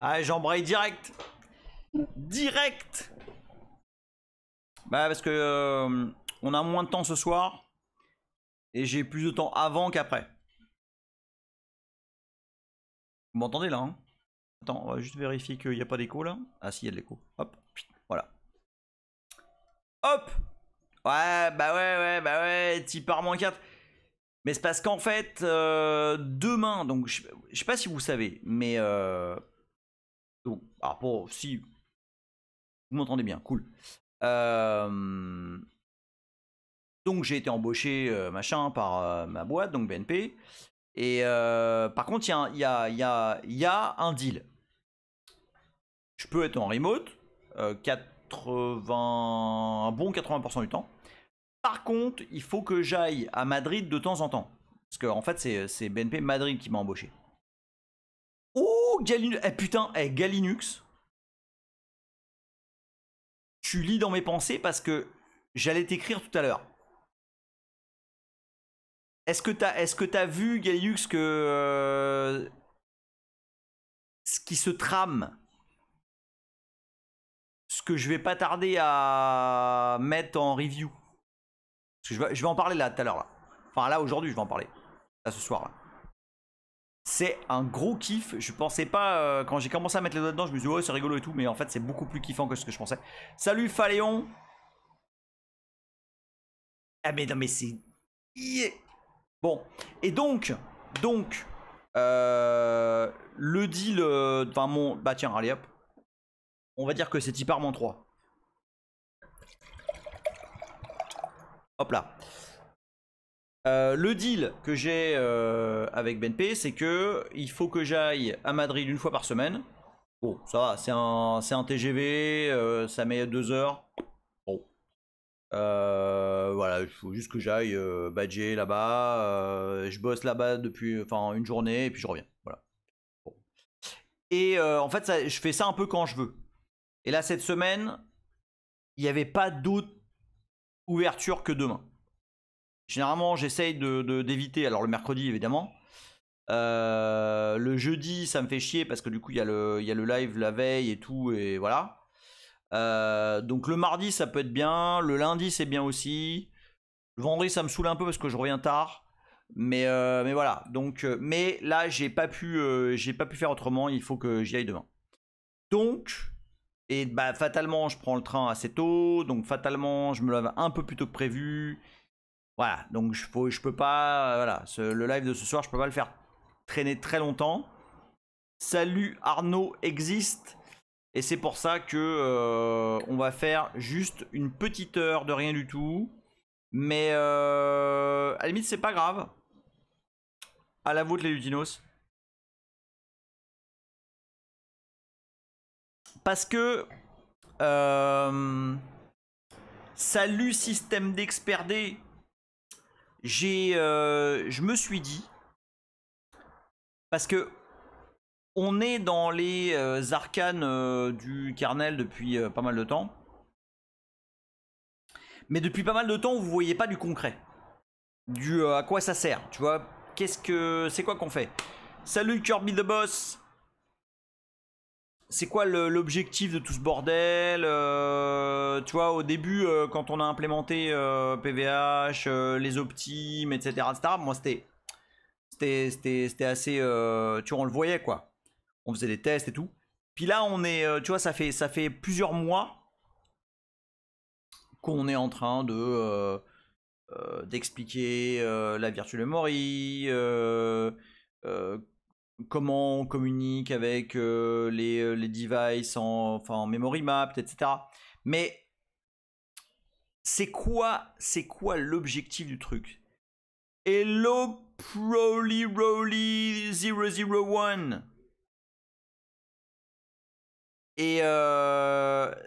Ah, j'embraye direct. Direct. Bah parce que on a moins de temps ce soir. Et j'ai plus de temps avant qu'après. Vous m'entendez là, hein? Attends, on va juste vérifier qu'il n'y a pas d'écho là. Ah si, il y a de l'écho. Hop, voilà. Hop. Ouais, bah ouais, t'y pars -4. Mais c'est parce qu'en fait, demain, donc je sais pas si vous savez, mais donc, alors pour si vous m'entendez bien, cool. Donc j'ai été embauché machin par ma boîte, donc BNP. Et par contre, il y a un deal. Je peux être en remote, 80, un bon 80% du temps. Par contre, il faut que j'aille à Madrid de temps en temps. Parce que en fait, c'est BNP Madrid qui m'a embauché. Oh, Galinux. Eh putain, Galinux. Tu lis dans mes pensées parce que j'allais t'écrire tout à l'heure. Est-ce que t'as vu, Galinux, que ce qui se trame, ce que je vais pas tarder à mettre en review. Parce que je vais en parler là tout à l'heure là. Enfin là aujourd'hui je vais en parler. Là ce soir là. C'est un gros kiff. Je pensais pas quand j'ai commencé à mettre les doigts dedans, je me suis dit ouais c'est rigolo et tout, mais en fait c'est beaucoup plus kiffant que ce que je pensais. Salut Faléon. Ah mais non mais c'est yeah. Bon et donc le deal, enfin mon bah tiens allez hop, on va dire que c'est Hyperman 3. Hop là. Le deal que j'ai avec BNP, c'est que il faut que j'aille à Madrid une fois par semaine. Bon, ça va, c'est un TGV, ça met 2 heures. Bon, voilà, il faut juste que j'aille badger là-bas. Je bosse là-bas depuis, enfin, une journée et puis je reviens. Voilà. Bon. Et en fait, ça, je fais ça un peu quand je veux. Et là, cette semaine, il n'y avait pas d'autre ouverture que demain. Généralement, j'essaye d'éviter. Alors le mercredi, évidemment. Le jeudi, ça me fait chier parce que du coup, il y a le live la veille et tout, et voilà. Donc le mardi, ça peut être bien. Le lundi, c'est bien aussi. Le vendredi, ça me saoule un peu parce que je reviens tard. Mais voilà. Donc, mais là, j'ai pas pu faire autrement. Il faut que j'y aille demain. Donc, et bah fatalement, je prends le train assez tôt. Donc fatalement, je me lève un peu plus tôt que prévu. Voilà, donc je peux pas, voilà, le live de ce soir, je peux pas le faire traîner très longtemps. Salut Arnaud existe, et c'est pour ça que on va faire juste une petite heure de rien du tout. Mais à la limite, c'est pas grave. À la vôtre les Lutinos. Parce que salut système d'expert D. Je me suis dit, parce que on est dans les arcanes du kernel depuis pas mal de temps. Mais depuis pas mal de temps, vous voyez pas du concret. Du à quoi ça sert, tu vois. C'est quoi qu'on fait? Salut Kirby the Boss. C'est quoi l'objectif de tout ce bordel? Tu vois, au début, quand on a implémenté PVH, les optimes, etc., moi c'était assez. Tu vois, on le voyait quoi. On faisait des tests et tout. Puis là, on est, tu vois, ça fait plusieurs mois qu'on est en train d'expliquer la virtual memory, comment on communique avec les devices en memory map, etc. Mais c'est quoi l'objectif du truc? Hello Proly Roly 001. Et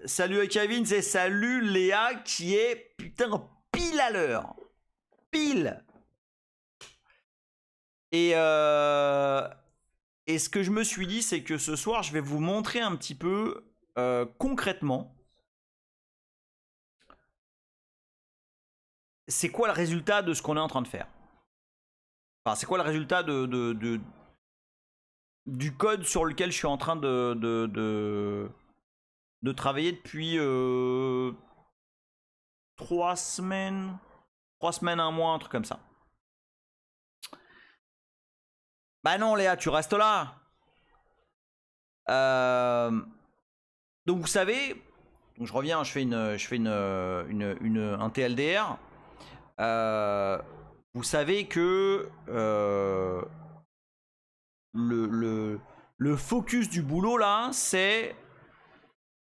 salut à Kevin, c'est salut Léa qui est putain pile à l'heure. Pile. Et ce que je me suis dit, c'est que ce soir, je vais vous montrer un petit peu concrètement c'est quoi le résultat de ce qu'on est en train de faire. Enfin, c'est quoi le résultat du code sur lequel je suis en train de travailler depuis 3 semaines. 3 semaines, un mois, un truc comme ça. Bah non Léa, tu restes là. Donc vous savez, donc je reviens, je fais un TLDR. Vous savez que le focus du boulot là, c'est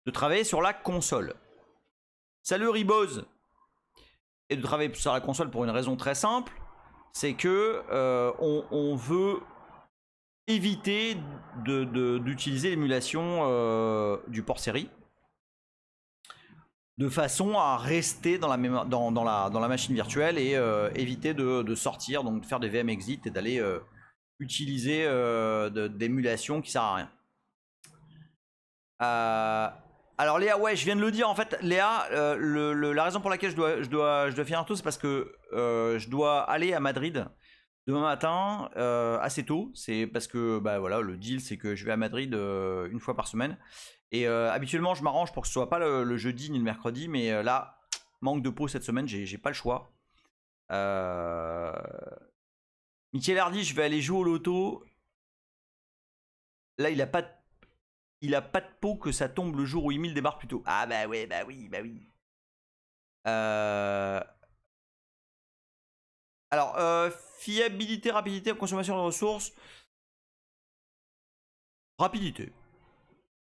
de travailler sur la console. Salut Ribose. Et de travailler sur la console pour une raison très simple, c'est que on veut éviter d'utiliser l'émulation du port série de façon à rester dans la machine virtuelle et éviter de sortir, donc de faire des VM exit et d'aller utiliser d'émulation qui sert à rien. Alors Léa, ouais, je viens de le dire en fait, Léa, la raison pour laquelle je dois finir tôt, c'est parce que je dois aller à Madrid demain matin assez tôt. C'est parce que bah voilà, le deal c'est que je vais à Madrid une fois par semaine. Et habituellement je m'arrange pour que ce soit pas le jeudi ni le mercredi, mais là, manque de peau cette semaine, j'ai pas le choix. Michel Hardy, je vais aller jouer au loto. Là, il a pas de peau que ça tombe le jour où Emile débarque plus tôt. Ah bah ouais, bah oui, bah oui. Alors, fiabilité, rapidité, consommation de ressources. Rapidité.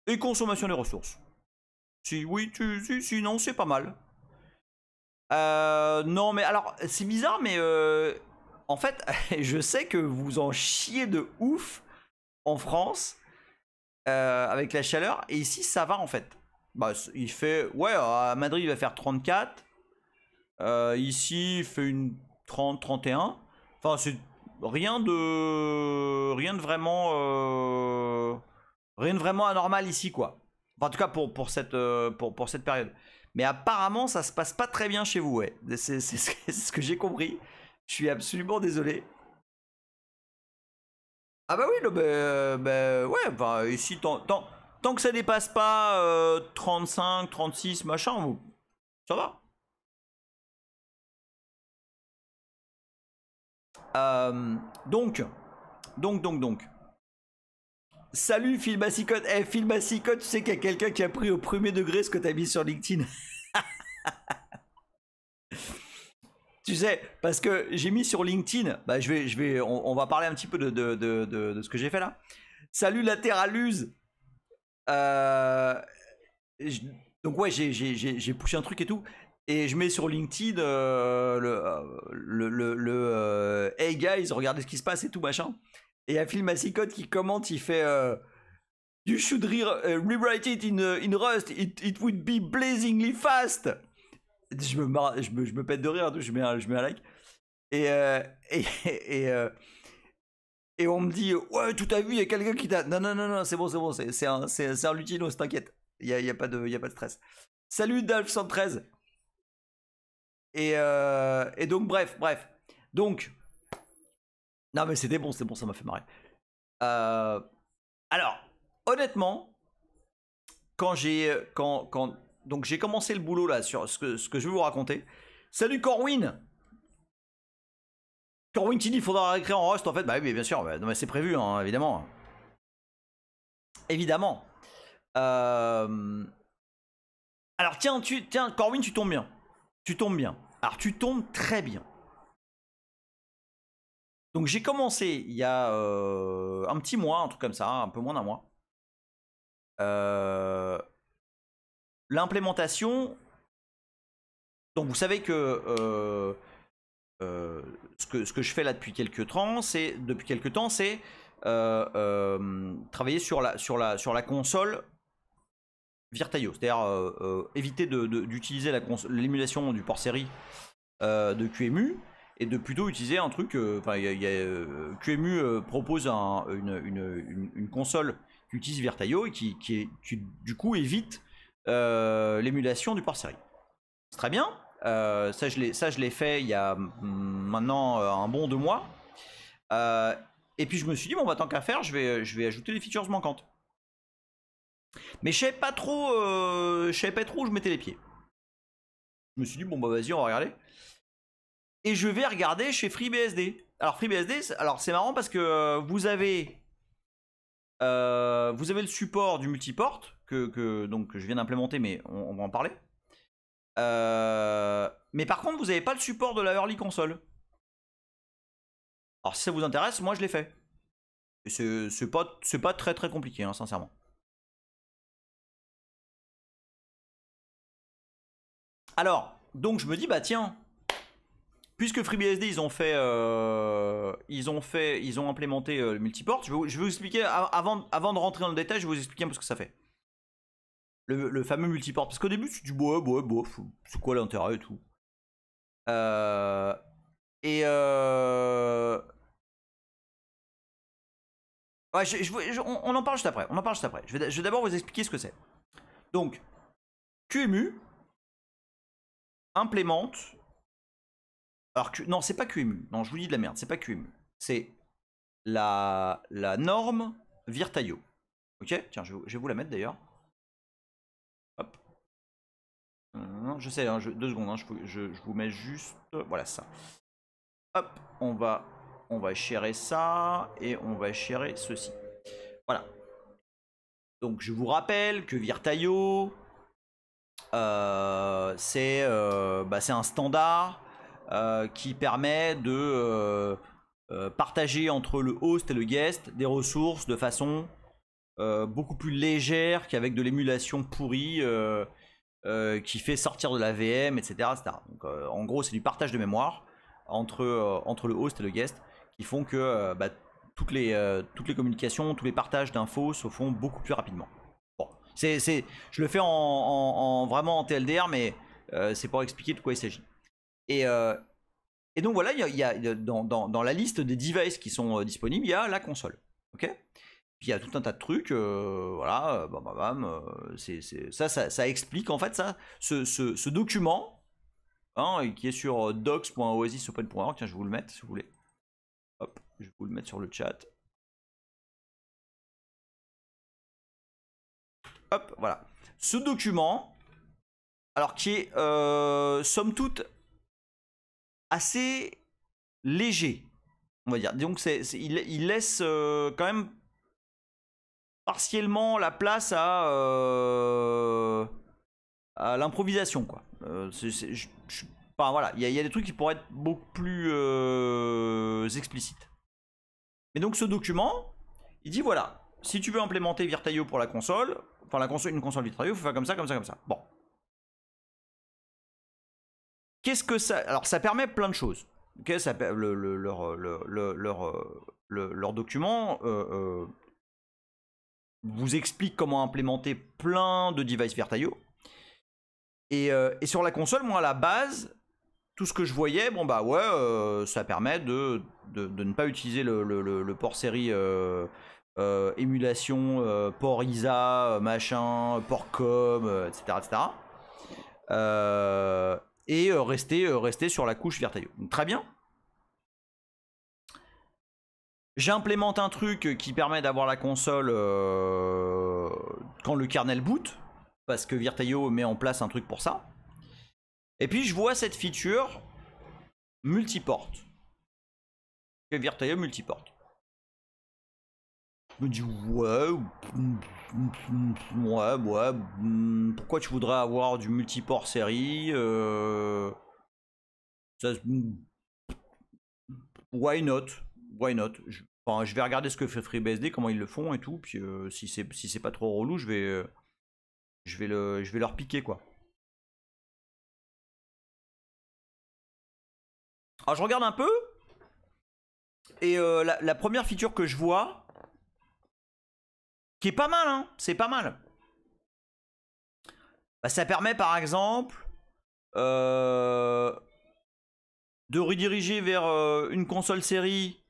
Et consommation des ressources. Si oui, si non, c'est pas mal. Non, mais alors, c'est bizarre, mais en fait, je sais que vous en chiez de ouf en France avec la chaleur. Et ici, ça va en fait. Bah, il fait. Ouais, à Madrid, il va faire 34. Ici, il fait une 30, 31. Enfin, c'est rien de vraiment anormal ici, quoi. Enfin, en tout cas, pour cette période. Mais apparemment, ça se passe pas très bien chez vous, ouais. C'est ce que j'ai compris. Je suis absolument désolé. Ah bah oui, ouais, bah, ici, tant que ça dépasse pas 35, 36, machin, ça va. Donc. Salut Phil Massicotte. Eh, Phil Massicotte, tu sais qu'il y a quelqu'un qui a pris au premier degré ce que t'as mis sur LinkedIn. Tu sais, parce que j'ai mis sur LinkedIn, bah on va parler un petit peu de ce que j'ai fait là. Salut Latéraluse. Euh, donc ouais, j'ai poussé un truc et tout. Et je mets sur LinkedIn Hey guys, regardez ce qui se passe et tout machin. Et il y a Phil Massicotte qui commente, il fait You should rewrite it in Rust, it would be blazingly fast. Je me pète de rire, je mets un like. Et, et on me dit ouais, tout à vu, il y a quelqu'un qui t'a. Non, c'est bon, c'est un Lutinos, t'inquiète. Il y a pas de stress. Salut Dalf 113. Et donc, bref. Donc, non, mais c'était bon, ça m'a fait marrer. Alors, honnêtement, donc j'ai commencé le boulot là sur ce que je vais vous raconter. Salut Corwin. Corwin qui dit il faudra réécrire en Rust en fait. Bah oui, bien sûr, mais c'est prévu, hein, évidemment. Évidemment. Alors tiens, Corwin, tu tombes bien. Tu tombes bien. Alors tu tombes très bien. Donc j'ai commencé il y a un petit mois, un truc comme ça, un peu moins d'un mois. L'implémentation. Donc vous savez que ce que je fais là depuis quelques temps, c'est travailler sur la console Virtaio, c'est-à-dire éviter d'utiliser l'émulation du port série de QEMU et de plutôt utiliser un truc. QEMU propose une console qui utilise Virtaio et qui du coup évite l'émulation du port série. C'est très bien. Ça je l'ai fait il y a maintenant un bon 2 mois. Et puis je me suis dit, bon bah tant qu'à faire, je vais ajouter les features manquantes. Mais je savais pas trop où je mettais les pieds. Je me suis dit, bon bah vas-y, on va regarder. Et je vais regarder chez FreeBSD. Alors FreeBSD, alors c'est marrant parce que vous avez le support du multiport donc, que je viens d'implémenter, mais on va en parler. Mais par contre, vous n'avez pas le support de la Early Console. Alors si ça vous intéresse, moi je l'ai fait. Et c'est pas très très compliqué, hein, sincèrement. Alors, donc je me dis, bah tiens, puisque FreeBSD ils ont implémenté le multiport, je vais vous expliquer, avant de rentrer dans le détail, je vais vous expliquer un peu ce que ça fait. Le fameux multiport, parce qu'au début tu te dis, bof, c'est quoi l'intérêt et tout. Ouais, on en parle juste après. Je vais d'abord vous expliquer ce que c'est. Donc, QEMU implémente. Alors, non, c'est pas QEMU. Non, je vous dis de la merde. C'est pas QEMU. C'est la norme Virtaio. Ok. Tiens, je vais vous la mettre d'ailleurs. Hop. Je sais, hein, 2 secondes. Hein, je vous mets juste. Voilà ça. Hop. On va chérer ça et on va chérer ceci. Voilà. Donc je vous rappelle que Virtaio, c'est un standard qui permet de partager entre le host et le guest des ressources de façon beaucoup plus légère qu'avec de l'émulation pourrie qui fait sortir de la VM, etc. Donc en gros c'est du partage de mémoire entre le host et le guest qui font que toutes les communications, tous les partages d'infos se font beaucoup plus rapidement. Bon, je le fais vraiment en TLDR, mais c'est pour expliquer de quoi il s'agit. Et donc voilà, dans la liste des devices qui sont disponibles, il y a la console. Ok. Puis il y a tout un tas de trucs, voilà, ça explique en fait ce document, hein, qui est sur docs.oasisopen.org. Tiens, je vais vous le mettre si vous voulez. Hop, je vais vous le mettre sur le chat. Hop, voilà. Ce document, alors qui est somme toute assez léger, on va dire. Donc il laisse quand même partiellement la place à l'improvisation, quoi. Enfin, voilà, il y a des trucs qui pourraient être beaucoup plus explicites. Mais donc ce document, il dit voilà, si tu veux implémenter Virtaio pour la console, enfin une console Virtaio, il faut faire comme ça, comme ça, comme ça. Bon. Qu'est-ce que ça... Alors ça permet plein de choses. Okay, leur document vous explique comment implémenter plein de devices Virtaio. Et sur la console, moi à la base, tout ce que je voyais, bon bah ouais, ça permet de ne pas utiliser le port série émulation, port ISA, machin, port com, etc. Et rester sur la couche Virtaio. Donc, très bien. J'implémente un truc qui permet d'avoir la console quand le kernel boot, parce que Virtaio met en place un truc pour ça. Et puis je vois cette feature multiport. Virtaio multiport. Je me dis ouais, pourquoi tu voudrais avoir du multiport série why not? Je vais regarder ce que fait FreeBSD, comment ils le font et tout, puis si c'est pas trop relou, je vais leur piquer, quoi. Alors je regarde un peu, et la première feature que je vois, qui est pas mal, hein, c'est pas mal. Bah, ça permet par exemple de rediriger vers une console série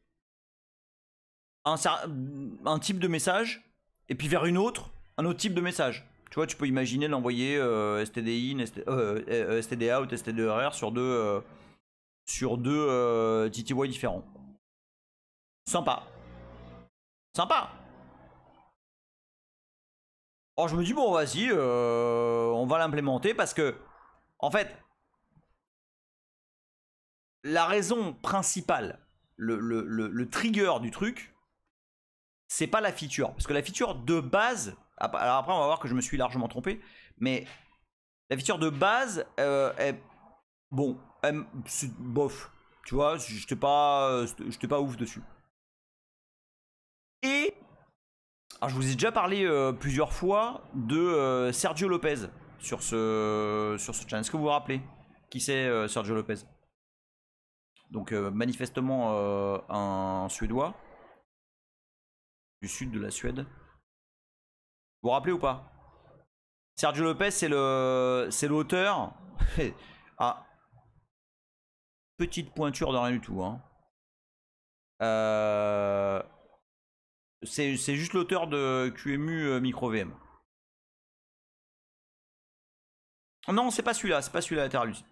un type de message, et puis vers un autre type de message. Tu vois, tu peux imaginer l'envoyer STD in, STD out, STD-RR sur deux TTY différents. Sympa. Sympa. Alors je me dis bon vas-y, on va l'implémenter parce que en fait la raison principale, le trigger du truc, c'est pas la feature. Parce que la feature de base, alors après on va voir que je me suis largement trompé, mais la feature de base est bon, c'est bof. Tu vois, j'étais pas ouf dessus. Et alors je vous ai déjà parlé plusieurs fois de Sergio Lopez sur ce channel. Est-ce que vous vous rappelez qui c'est Sergio Lopez? Donc manifestement un Suédois du sud de la Suède. Vous vous rappelez ou pas? Sergio Lopez c'est l'auteur. Ah, petite pointure de rien du tout. Hein. C'est juste l'auteur de QEMU Micro VM. Non, c'est pas celui-là, la Terre Lucide.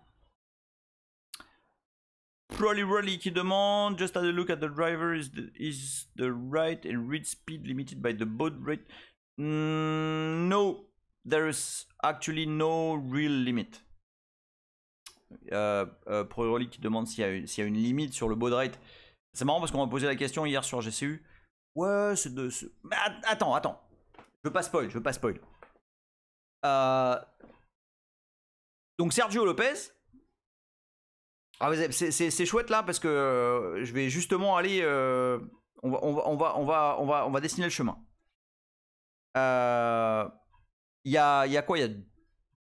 Prolly Rolly qui demande just have a look at the driver is the right and read speed limited by the baud rate. No, there is actually no real limit. Prolly Rolly qui demande s'il y a une limite sur le baud rate. C'est marrant parce qu'on m'a posé la question hier sur GCU. Ouais, c'est de. Mais attends. Je veux pas spoil. Donc Sergio Lopez. Ah, c'est chouette là parce que je vais justement aller. On va dessiner le chemin. Il y a quoi? Il y a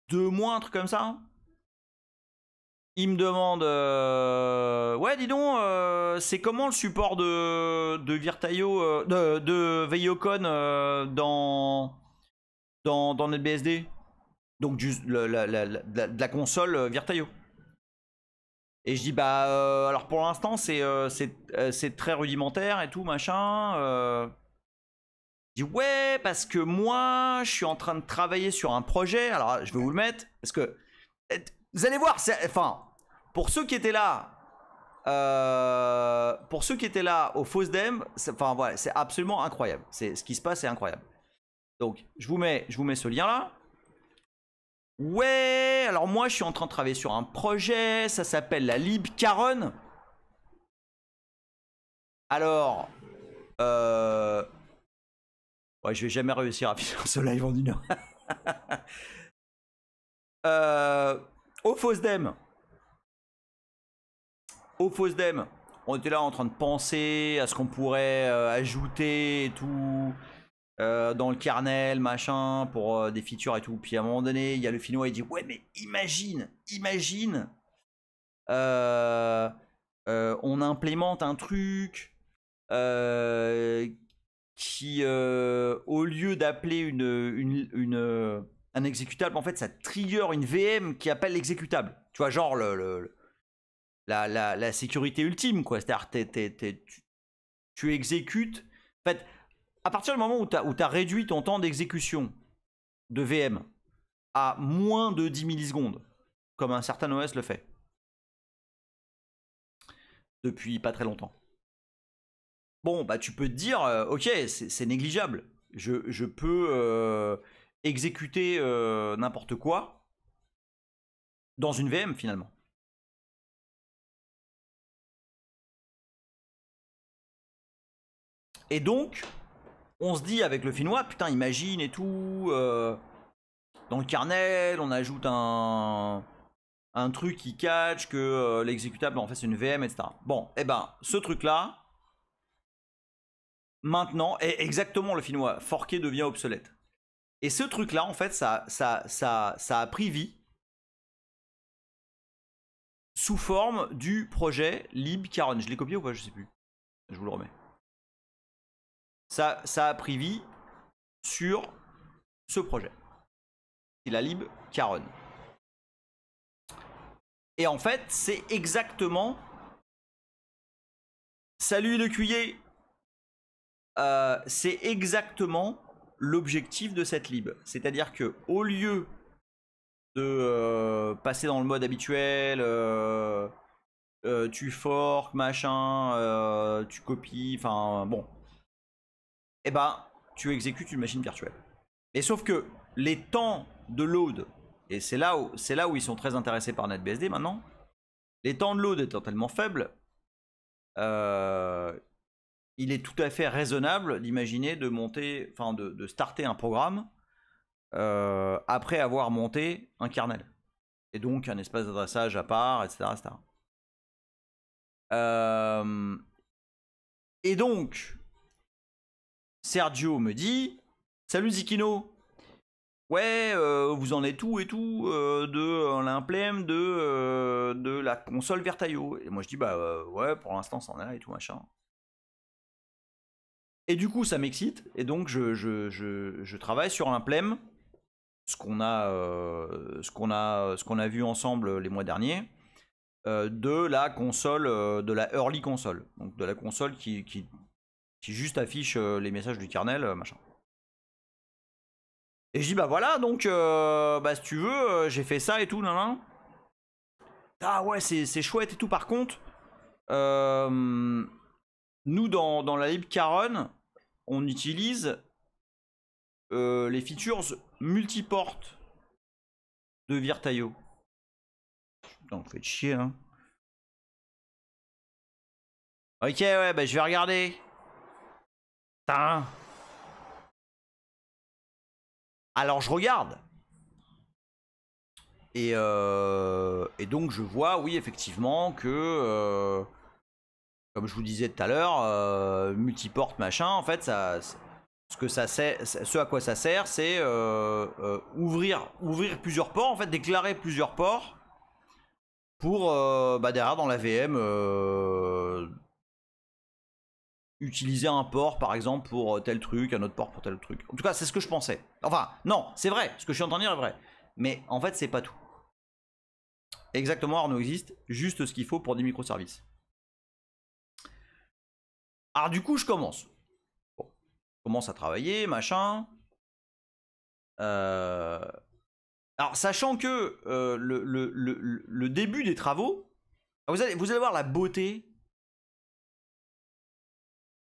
2 mois, un truc comme ça. Hein. Il me demande ouais dis donc c'est comment le support de Virtaio de Veiocon dans NetBSD, donc de la console Virtaio. Et je dis bah alors pour l'instant c'est très rudimentaire et tout machin. Je dis ouais parce que moi je suis en train de travailler sur un projet. Alors je vais vous le mettre parce que vous allez voir, enfin pour ceux qui étaient là au FOSDEM, enfin voilà, c'est absolument incroyable. Ce qui se passe, c'est incroyable. Donc je vous mets ce lien là. Ouais, alors moi je suis en train de travailler sur un projet, ça s'appelle la libcaron. Alors ouais, je vais jamais réussir à finir ce live en 1 heure. Au FOSDEM, on était là en train de penser à ce qu'on pourrait ajouter et tout dans le kernel, machin, pour des features et tout. Puis à un moment donné, il y a le Finnois, il dit ouais mais imagine, on implémente un truc qui, au lieu d'appeler un exécutable, en fait ça trigger une VM qui appelle l'exécutable. Tu vois, genre la sécurité ultime, quoi. C'est-à-dire tu exécutes. En fait, à partir du moment où tu as réduit ton temps d'exécution de VM à moins de 10 millisecondes, comme un certain OS le fait, depuis pas très longtemps, bon, bah tu peux te dire, ok, c'est négligeable. Je peux exécuter n'importe quoi dans une VM finalement. Et donc, on se dit avec le Finnois, putain, imagine et tout. Dans le kernel, on ajoute un truc qui catch que l'exécutable en fait c'est une VM, etc. Bon, et ben, ce truc-là, maintenant, est exactement le Finnois. Forqué devient obsolète. Et ce truc-là, en fait, ça a pris vie sous forme du projet libcaron. Je l'ai copié ou pas? Je sais plus. Je vous le remets. Ça a pris vie sur ce projet. C'est la libcaron. Et en fait, c'est exactement... Salut le cuiller. C'est exactement l'objectif de cette lib. C'est-à-dire que au lieu de passer dans le mode habituel, tu fork, machin, tu copies, enfin bon. eh ben, tu exécutes une machine virtuelle. Et sauf que les temps de load, et c'est là où ils sont très intéressés par NetBSD maintenant, les temps de load étant tellement faibles, il est tout à fait raisonnable d'imaginer de monter, enfin de starter un programme après avoir monté un kernel. Et donc un espace d'adressage à part, etc. etc. Et donc, Sergio me dit, salut Zikino, ouais, vous en êtes où et tout de l'implème de la console Vertaio. Et moi je dis, bah ouais, pour l'instant ça en est là et tout machin. Et du coup ça m'excite, et donc je travaille sur l'implème, ce qu'on a vu ensemble les mois derniers, de la console, de la early console, donc de la console qui juste affiche les messages du kernel, machin. Et je dis bah voilà, donc bah si tu veux, j'ai fait ça et tout, nan, nan. Ah ouais, c'est chouette et tout. Par contre, nous dans la libcaron, on utilise les features multiport de Virtaio. Putain, vous faites chier, hein. Ok, ouais, bah je vais regarder. Putain. Alors je regarde. Et donc je vois, oui, effectivement, que, comme je vous disais tout à l'heure, multiport machin, en fait, ce à quoi ça sert, c'est ouvrir plusieurs ports, en fait, déclarer plusieurs ports pour, derrière, dans la VM, utiliser un port, par exemple, pour tel truc, un autre port pour tel truc. En tout cas, c'est ce que je pensais. Enfin, non, c'est vrai, ce que je suis en train de dire est vrai. Mais en fait, c'est pas tout. Exactement, Arnaud existe, juste ce qu'il faut pour des microservices. Alors du coup, je commence. Bon, je commence à travailler, machin. Alors, sachant que le début des travaux, vous allez voir la beauté.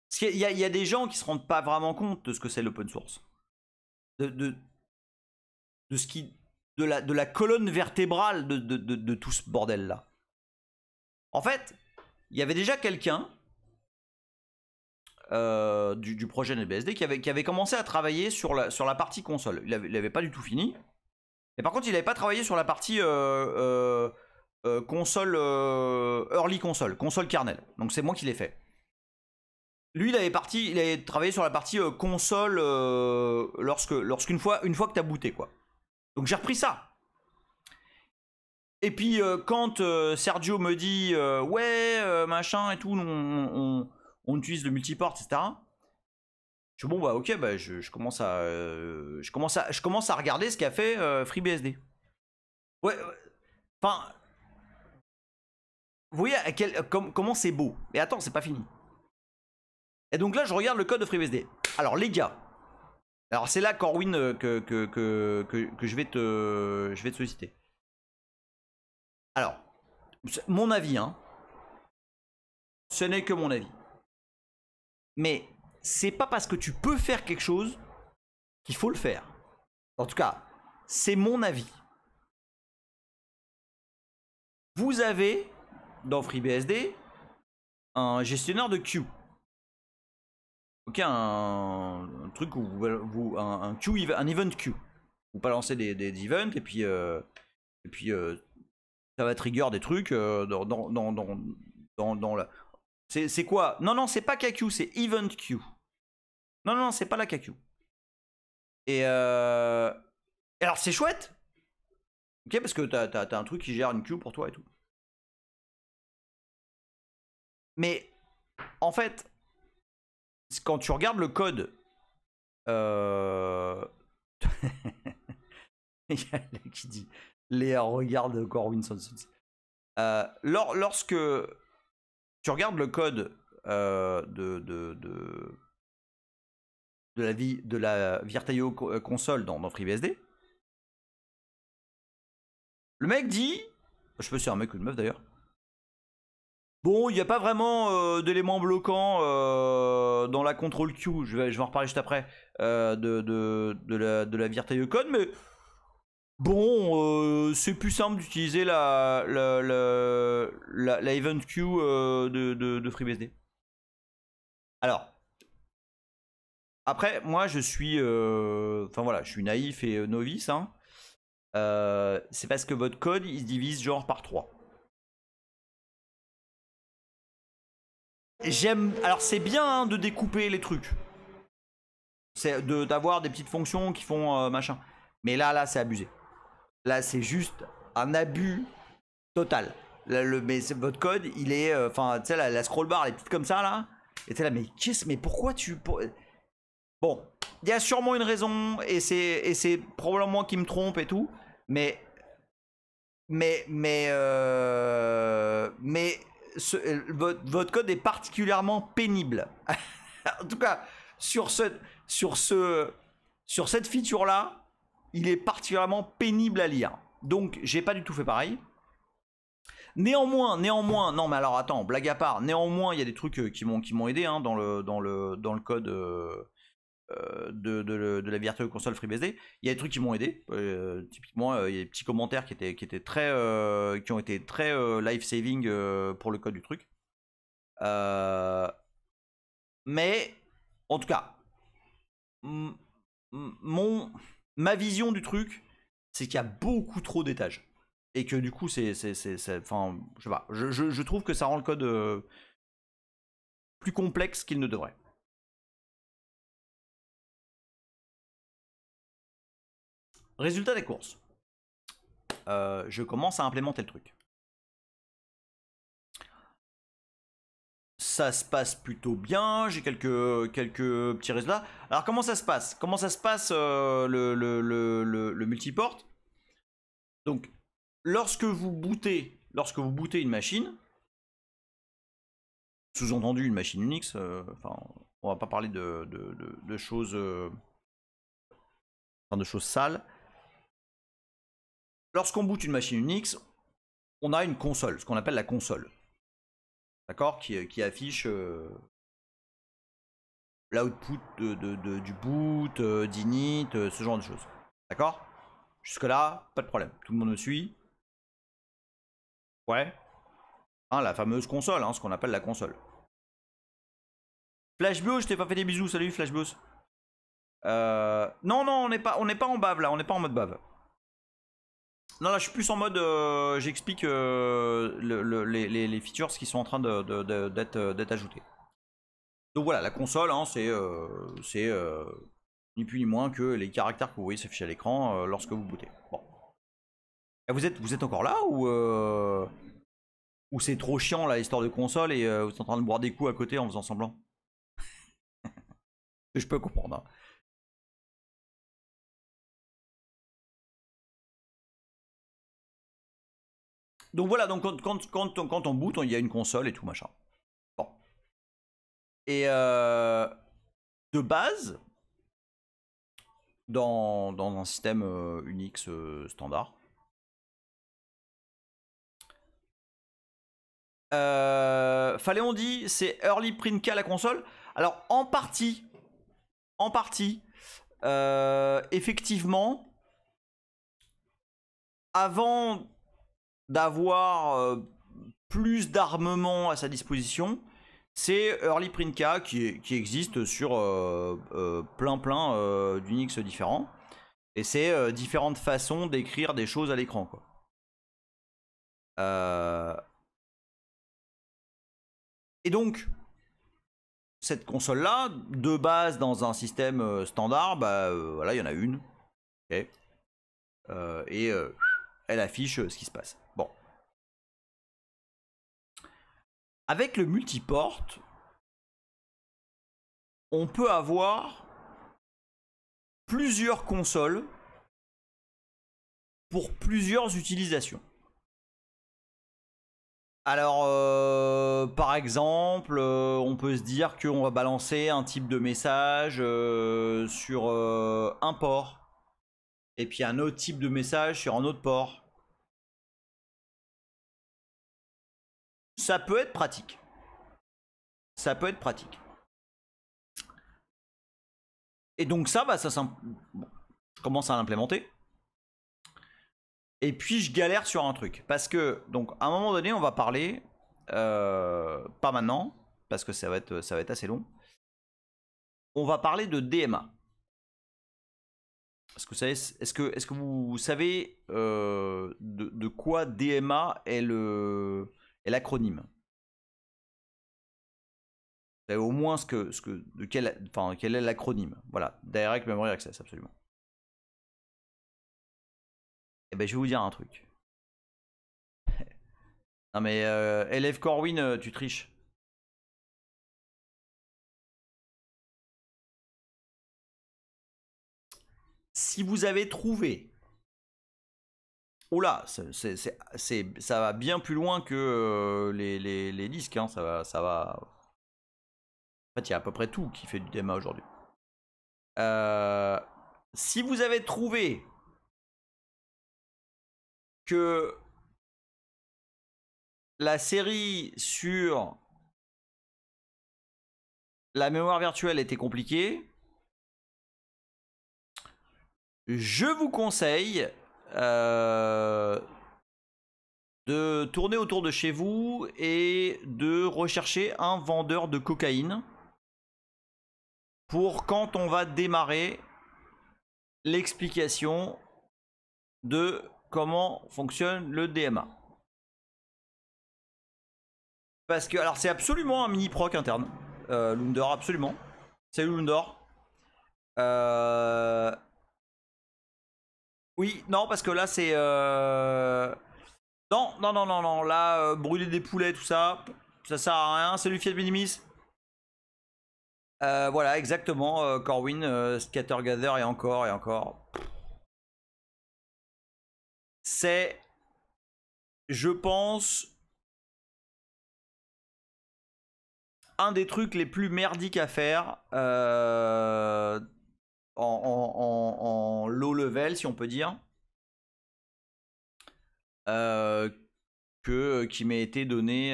Parce qu'il y a des gens qui se rendent pas vraiment compte de ce que c'est l'open source. De ce qui... De la colonne vertébrale de tout ce bordel-là. En fait, il y avait déjà quelqu'un du projet NetBSD qui avait commencé à travailler sur la partie console. Il avait pas du tout fini. Et par contre, il n'avait pas travaillé sur la partie console, early console kernel. Donc c'est moi qui l'ai fait. Lui, il avait travaillé sur la partie console lorsqu'une fois que tu as booté, quoi. Donc j'ai repris ça. Et puis quand Sergio me dit ouais, machin et tout, on utilise le multiport, etc. Je dis bon bah ok, bah je commence à regarder ce qu'a fait FreeBSD. Ouais, enfin, vous voyez comment c'est beau. Mais attends, c'est pas fini. Et donc là, je regarde le code de FreeBSD. Alors les gars, alors c'est là Corwin que je vais te solliciter. Alors, mon avis, hein. Ce n'est que mon avis. Mais c'est pas parce que tu peux faire quelque chose qu'il faut le faire. En tout cas, c'est mon avis. Vous avez dans FreeBSD un gestionnaire de queue. Ok, un truc où un queue, un event queue. Vous balancez des events et puis ça va trigger des trucs dans la. C'est quoi? Non, c'est pas KQ, c'est event queue. Non, c'est pas la KQ. Et alors c'est chouette. Ok, parce que t'as un truc qui gère une queue pour toi et tout. Mais en fait, quand tu regardes le code, il y a Léa qui dit Léa regarde Corwin Sons. Lorsque tu regardes le code de la Virtaio console dans FreeBSD, le mec dit, je sais pas si c'est un mec ou une meuf d'ailleurs, Bon, il n'y a pas vraiment d'éléments bloquants dans la control queue, je vais en reparler juste après, de la Virtual Code, mais bon, c'est plus simple d'utiliser la event queue de FreeBSD. Alors, après, moi je suis, enfin voilà, je suis naïf et novice, hein. C'est parce que votre code il se divise genre par 3. J'aime. Alors c'est bien hein, de découper les trucs. C'est d'avoir des petites fonctions qui font machin. Mais là c'est abusé. Là c'est juste un abus total. Là, mais votre code il est. Enfin tu sais la scroll bar elle est petite comme ça là. Et t'es là mais pourquoi tu. Bon, il y a sûrement une raison et c'est probablement moi qui me trompe et tout. Mais votre code est particulièrement pénible. En tout cas, sur cette feature là, il est particulièrement pénible à lire. Donc, j'ai pas du tout fait pareil. Néanmoins, non mais alors attends, blague à part. Néanmoins, il y a des trucs qui m'ont aidé hein, dans le code. De la Virtual Console FreeBSD. Il y a des trucs qui m'ont aidé. Typiquement, il y a des petits commentaires qui ont été très life saving pour le code du truc. Mais en tout cas, ma vision du truc, c'est qu'il y a beaucoup trop d'étages et que du coup, enfin, je sais pas. Je trouve que ça rend le code plus complexe qu'il ne devrait. Résultat des courses. Je commence à implémenter le truc. Ça se passe plutôt bien, j'ai quelques petits résultats. Alors comment ça se passe? Comment ça se passe le multiport? Donc lorsque vous bootez une machine, sous-entendu une machine Unix, enfin on va pas parler de choses, de choses sales. Lorsqu'on boot une machine Unix, on a une console, ce qu'on appelle la console. D'accord, qui affiche l'output du boot, d'init, ce genre de choses. D'accord? Jusque là, pas de problème. Tout le monde me suit? Ouais. Hein, la fameuse console, hein, ce qu'on appelle la console. Flashbios, je t'ai pas fait des bisous, salut Flashbios. Non, on n'est pas en bave là, on n'est pas en mode bave. Non, là je suis plus en mode, j'explique les features qui sont en train d'être ajoutées. Donc voilà, la console, hein, c'est ni plus ni moins que les caractères que vous voyez s'afficher à l'écran lorsque vous bootez. Bon. Et vous êtes encore là ou c'est trop chiant la histoire de console et vous êtes en train de boire des coups à côté en faisant semblant? Je peux comprendre. Hein. Donc voilà, donc quand on boot, il y a une console et tout machin. Bon. Et de base, dans un système Unix standard, fallait on dit c'est early print K la console. Alors en partie, effectivement, avant d'avoir plus d'armement à sa disposition, c'est Early Print K qui existe sur plein d'Unix différents. Et c'est différentes façons d'écrire des choses à l'écran. Et donc, cette console-là, de base dans un système standard, bah voilà, il y en a une. Okay. Et elle affiche ce qui se passe. Bon. Avec le multiport, on peut avoir plusieurs consoles pour plusieurs utilisations. Alors, par exemple, on peut se dire qu'on va balancer un type de message sur un port. Et puis un autre type de message sur un autre port. Ça peut être pratique. Ça peut être pratique. Et donc ça, bah, bon, je commence à l'implémenter. Et puis je galère sur un truc. Parce que, donc, à un moment donné, on va parler, pas maintenant, parce que ça va être assez long. On va parler de DMA. Est-ce que vous savez de quoi DMA est l'acronyme? Vous savez au moins quel est l'acronyme? Voilà, Direct Memory Access, absolument. Et ben je vais vous dire un truc. Non mais élève Corwin, tu triches. Si vous avez trouvé, oula, ça va bien plus loin que les disques, hein, ça va. En fait, il y a à peu près tout qui fait du DMA aujourd'hui. Si vous avez trouvé que la série sur la mémoire virtuelle était compliquée, je vous conseille de tourner autour de chez vous et de rechercher un vendeur de cocaïne pour quand on va démarrer l'explication de comment fonctionne le DMA. Parce que, alors c'est absolument un mini proc interne, Lundor, absolument. Salut Lundor. Oui, non, parce que là c'est... Non, là, brûler des poulets, tout ça, ça sert à rien. Salut Fiat Minimis. Voilà, exactement, Corwin, Scattergather et encore et encore. C'est, je pense, un des trucs les plus merdiques à faire en low level, si on peut dire, qui m'ait été donné.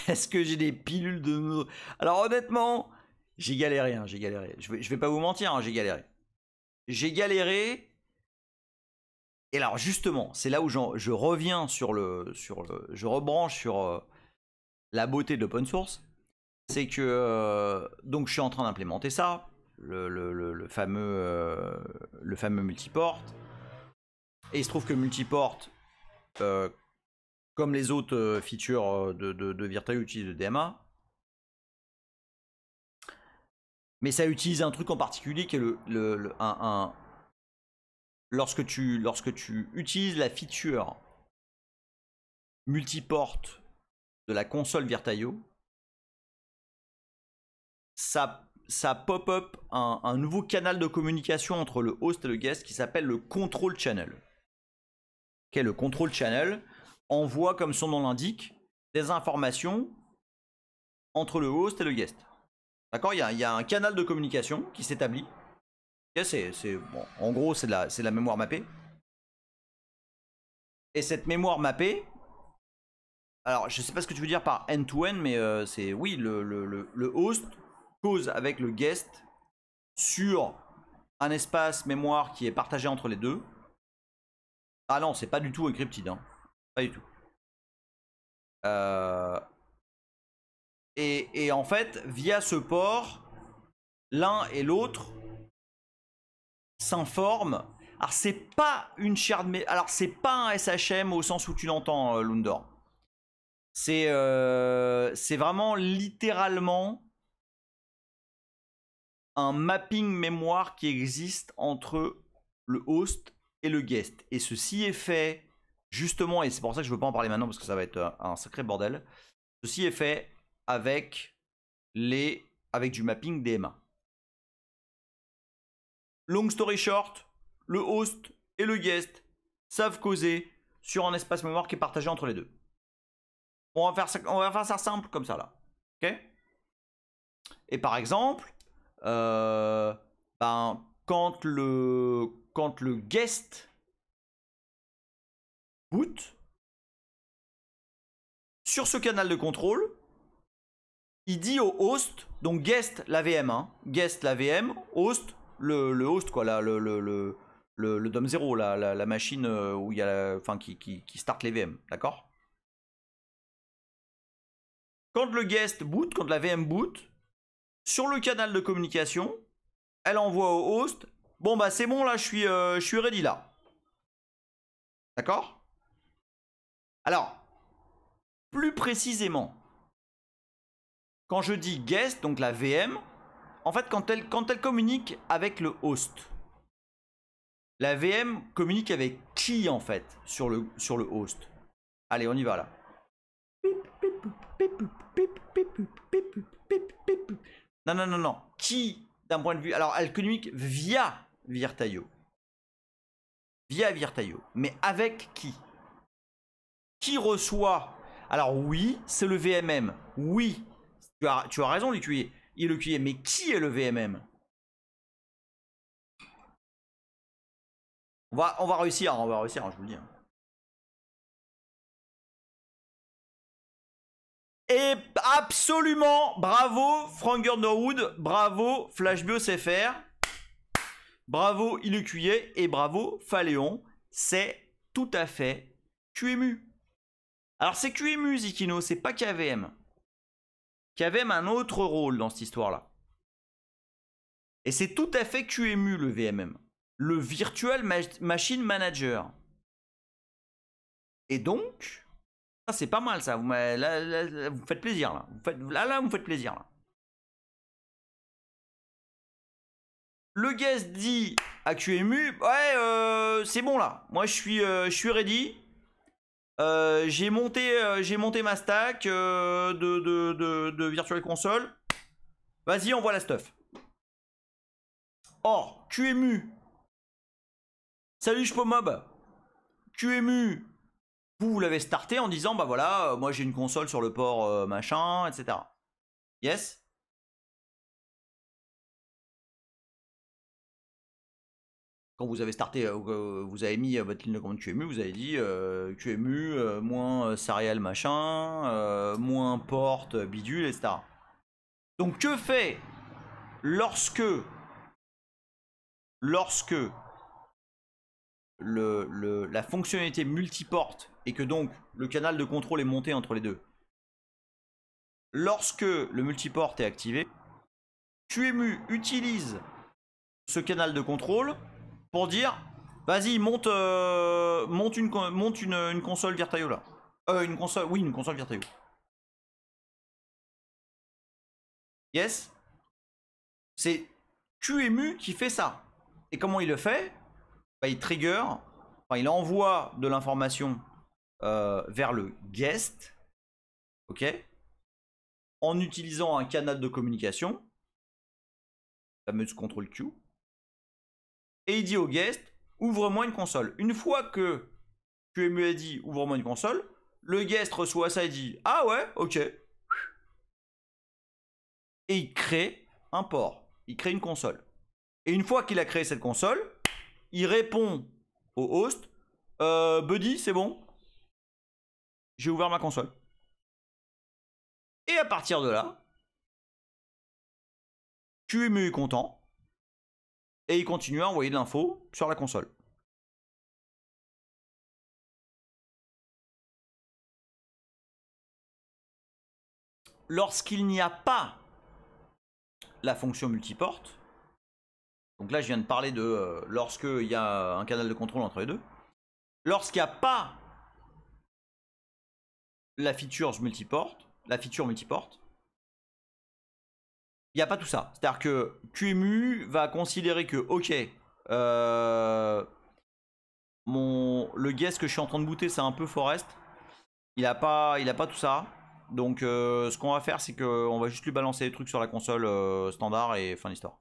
Est-ce que j'ai des pilules de... Alors honnêtement, j'ai galéré, hein, j'ai galéré. Je vais pas vous mentir, hein, j'ai galéré. J'ai galéré. Et alors justement, c'est là où je reviens je rebranche sur la beauté de l'open source. C'est que donc je suis en train d'implémenter ça, le fameux multiport. Et il se trouve que multiport, comme les autres features de Virtual utilise le DMA. Mais ça utilise un truc en particulier qui est lorsque tu utilises la feature multiport de la console Virtual, ça pop-up un nouveau canal de communication entre le host et le guest qui s'appelle le control channel. Le control channel envoie, comme son nom l'indique, des informations entre le host et le guest. D'accord, il y a un canal de communication qui s'établit. Bon, en gros, c'est de la mémoire mappée. Et cette mémoire mappée, alors je sais pas ce que tu veux dire par end-to-end, mais c'est oui, le host cause avec le guest sur un espace mémoire qui est partagé entre les deux. Ah non, c'est pas du tout encrypted, hein. Pas du tout. Et en fait, via ce port, l'un et l'autre s'informent. Alors c'est pas une shared, alors c'est pas un SHM au sens où tu l'entends, Lundor. C'est vraiment littéralement un mapping mémoire qui existe entre le host et le guest. Et ceci est fait justement, et c'est pour ça que je ne veux pas en parler maintenant parce que ça va être un sacré bordel. Ceci est fait avec du mapping DMA. Long story short, le host et le guest savent causer sur un espace mémoire qui est partagé entre les deux. On va faire ça simple comme ça là. Ok? Et par exemple, quand le guest boot, sur ce canal de contrôle, il dit au host, donc guest la VM, hein, guest la VM, host, le host quoi, là, le DOM 0, la machine où il y a, enfin qui start les VM, d'accord? Quand le guest boot, quand la VM boot, sur le canal de communication, elle envoie au host, bon bah c'est bon là, je suis ready là. D'accord? Alors, plus précisément, quand je dis guest, donc la VM, en fait quand elle communique avec le host, la VM communique avec qui en fait sur le host? Allez, on y va là. Non, non, non, non. Qui, d'un point de vue... Alors, elle communique via Virtaio. Via Virtaio. Mais avec qui? Qui reçoit? Alors oui, c'est le VMM. Oui, tu as raison, l'UQI. Il est le QI. Mais qui est le VMM? on va réussir, je vous le dis. Et absolument, bravo Frank Underwood, bravo FlashBIOS FR, bravo Ilucuyer et bravo Phaléon. C'est tout à fait QEMU. Alors c'est QEMU Zikino, c'est pas KVM. KVM a un autre rôle dans cette histoire-là. Et c'est tout à fait QEMU le VMM. Le Virtual Machine Manager. Et donc... c'est pas mal ça, là, vous faites plaisir là. Là, vous me faites plaisir là. Le guest dit à QEMU, ouais, c'est bon là. Moi je suis ready. J'ai monté ma stack de Virtual Console. Vas-y, envoie la stuff. Or, QEMU. Salut Shpomob. QEMU. Vous l'avez starté en disant, bah voilà, moi j'ai une console sur le port machin, etc. Yes? Quand vous avez starté, vous avez mis votre ligne de commande QEMU, vous avez dit QEMU, moins serial machin, moins porte bidule, etc. Donc que fait lorsque la fonctionnalité multiporte et que donc le canal de contrôle est monté entre les deux? Lorsque le multiporte est activé, QEMU utilise ce canal de contrôle pour dire vas-y monte une console Virtaio là. Une console Virtaio. Yes. C'est QEMU qui fait ça. Et comment il le fait? Bah, il trigger, enfin il envoie de l'information vers le guest, ok, en utilisant un canal de communication, fameuse contrôle Q, et il dit au guest, ouvre-moi une console. Une fois que QEMU a dit, ouvre-moi une console, le guest reçoit ça et dit, ah ouais, ok, et il crée un port, il crée une console. Et une fois qu'il a créé cette console, il répond au host, Buddy, c'est bon, j'ai ouvert ma console. Et à partir de là, QEMU est content et il continue à envoyer de l'info sur la console. Lorsqu'il n'y a pas la fonction multiporte, donc là je viens de parler de lorsqu'il y a un canal de contrôle entre les deux, lorsqu'il n'y a pas la feature multiporte, il n'y a pas tout ça. C'est-à-dire que QEMU va considérer que, ok, le guest que je suis en train de booter, c'est un peu Forest. Il a pas tout ça. Donc ce qu'on va faire, c'est qu'on va juste lui balancer des trucs sur la console standard et fin d'histoire.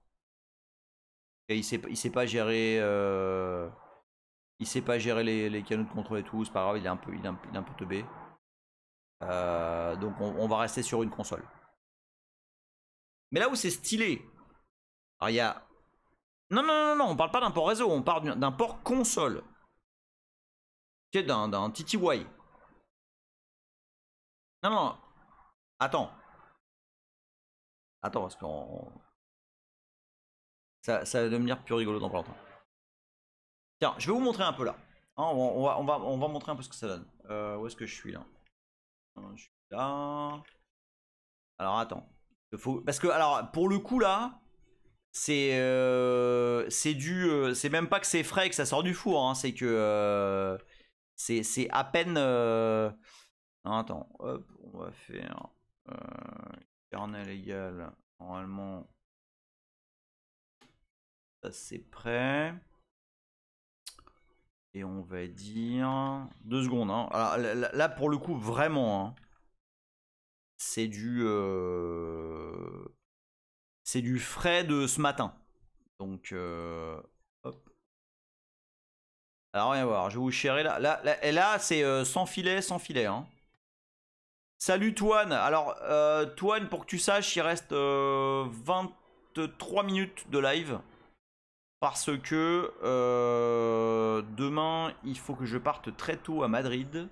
Et il sait pas gérer les canaux de contrôle et tout, c'est pas grave, il est un peu teubé. Donc on va rester sur une console. Mais là où c'est stylé, alors il y a... Non, on parle pas d'un port réseau, on parle d'un port console. D'un TTY. Non, non. Attends. Attends, parce qu'on... Ça va devenir plus rigolo dans pas longtemps. Tiens, je vais vous montrer un peu là. Hein, on va montrer un peu ce que ça donne. Où est-ce que je suis là? Je suis là. Alors attends. Parce que, alors, pour le coup là, c'est c'est même pas que c'est frais et que ça sort du four. Hein, c'est que c'est à peine. Non, attends, hop, on va faire kernel égal. Normalement, ça c'est prêt. Et on va dire 2 secondes. Hein. Alors, là, pour le coup, vraiment, hein, c'est du frais de ce matin. Donc, hop. Alors, on va voir. Je vais vous chérir là. Là c'est sans filet, sans filet. Hein. Salut Toine. Alors, Toine, pour que tu saches, il reste 23 minutes de live. Parce que demain, il faut que je parte très tôt à Madrid.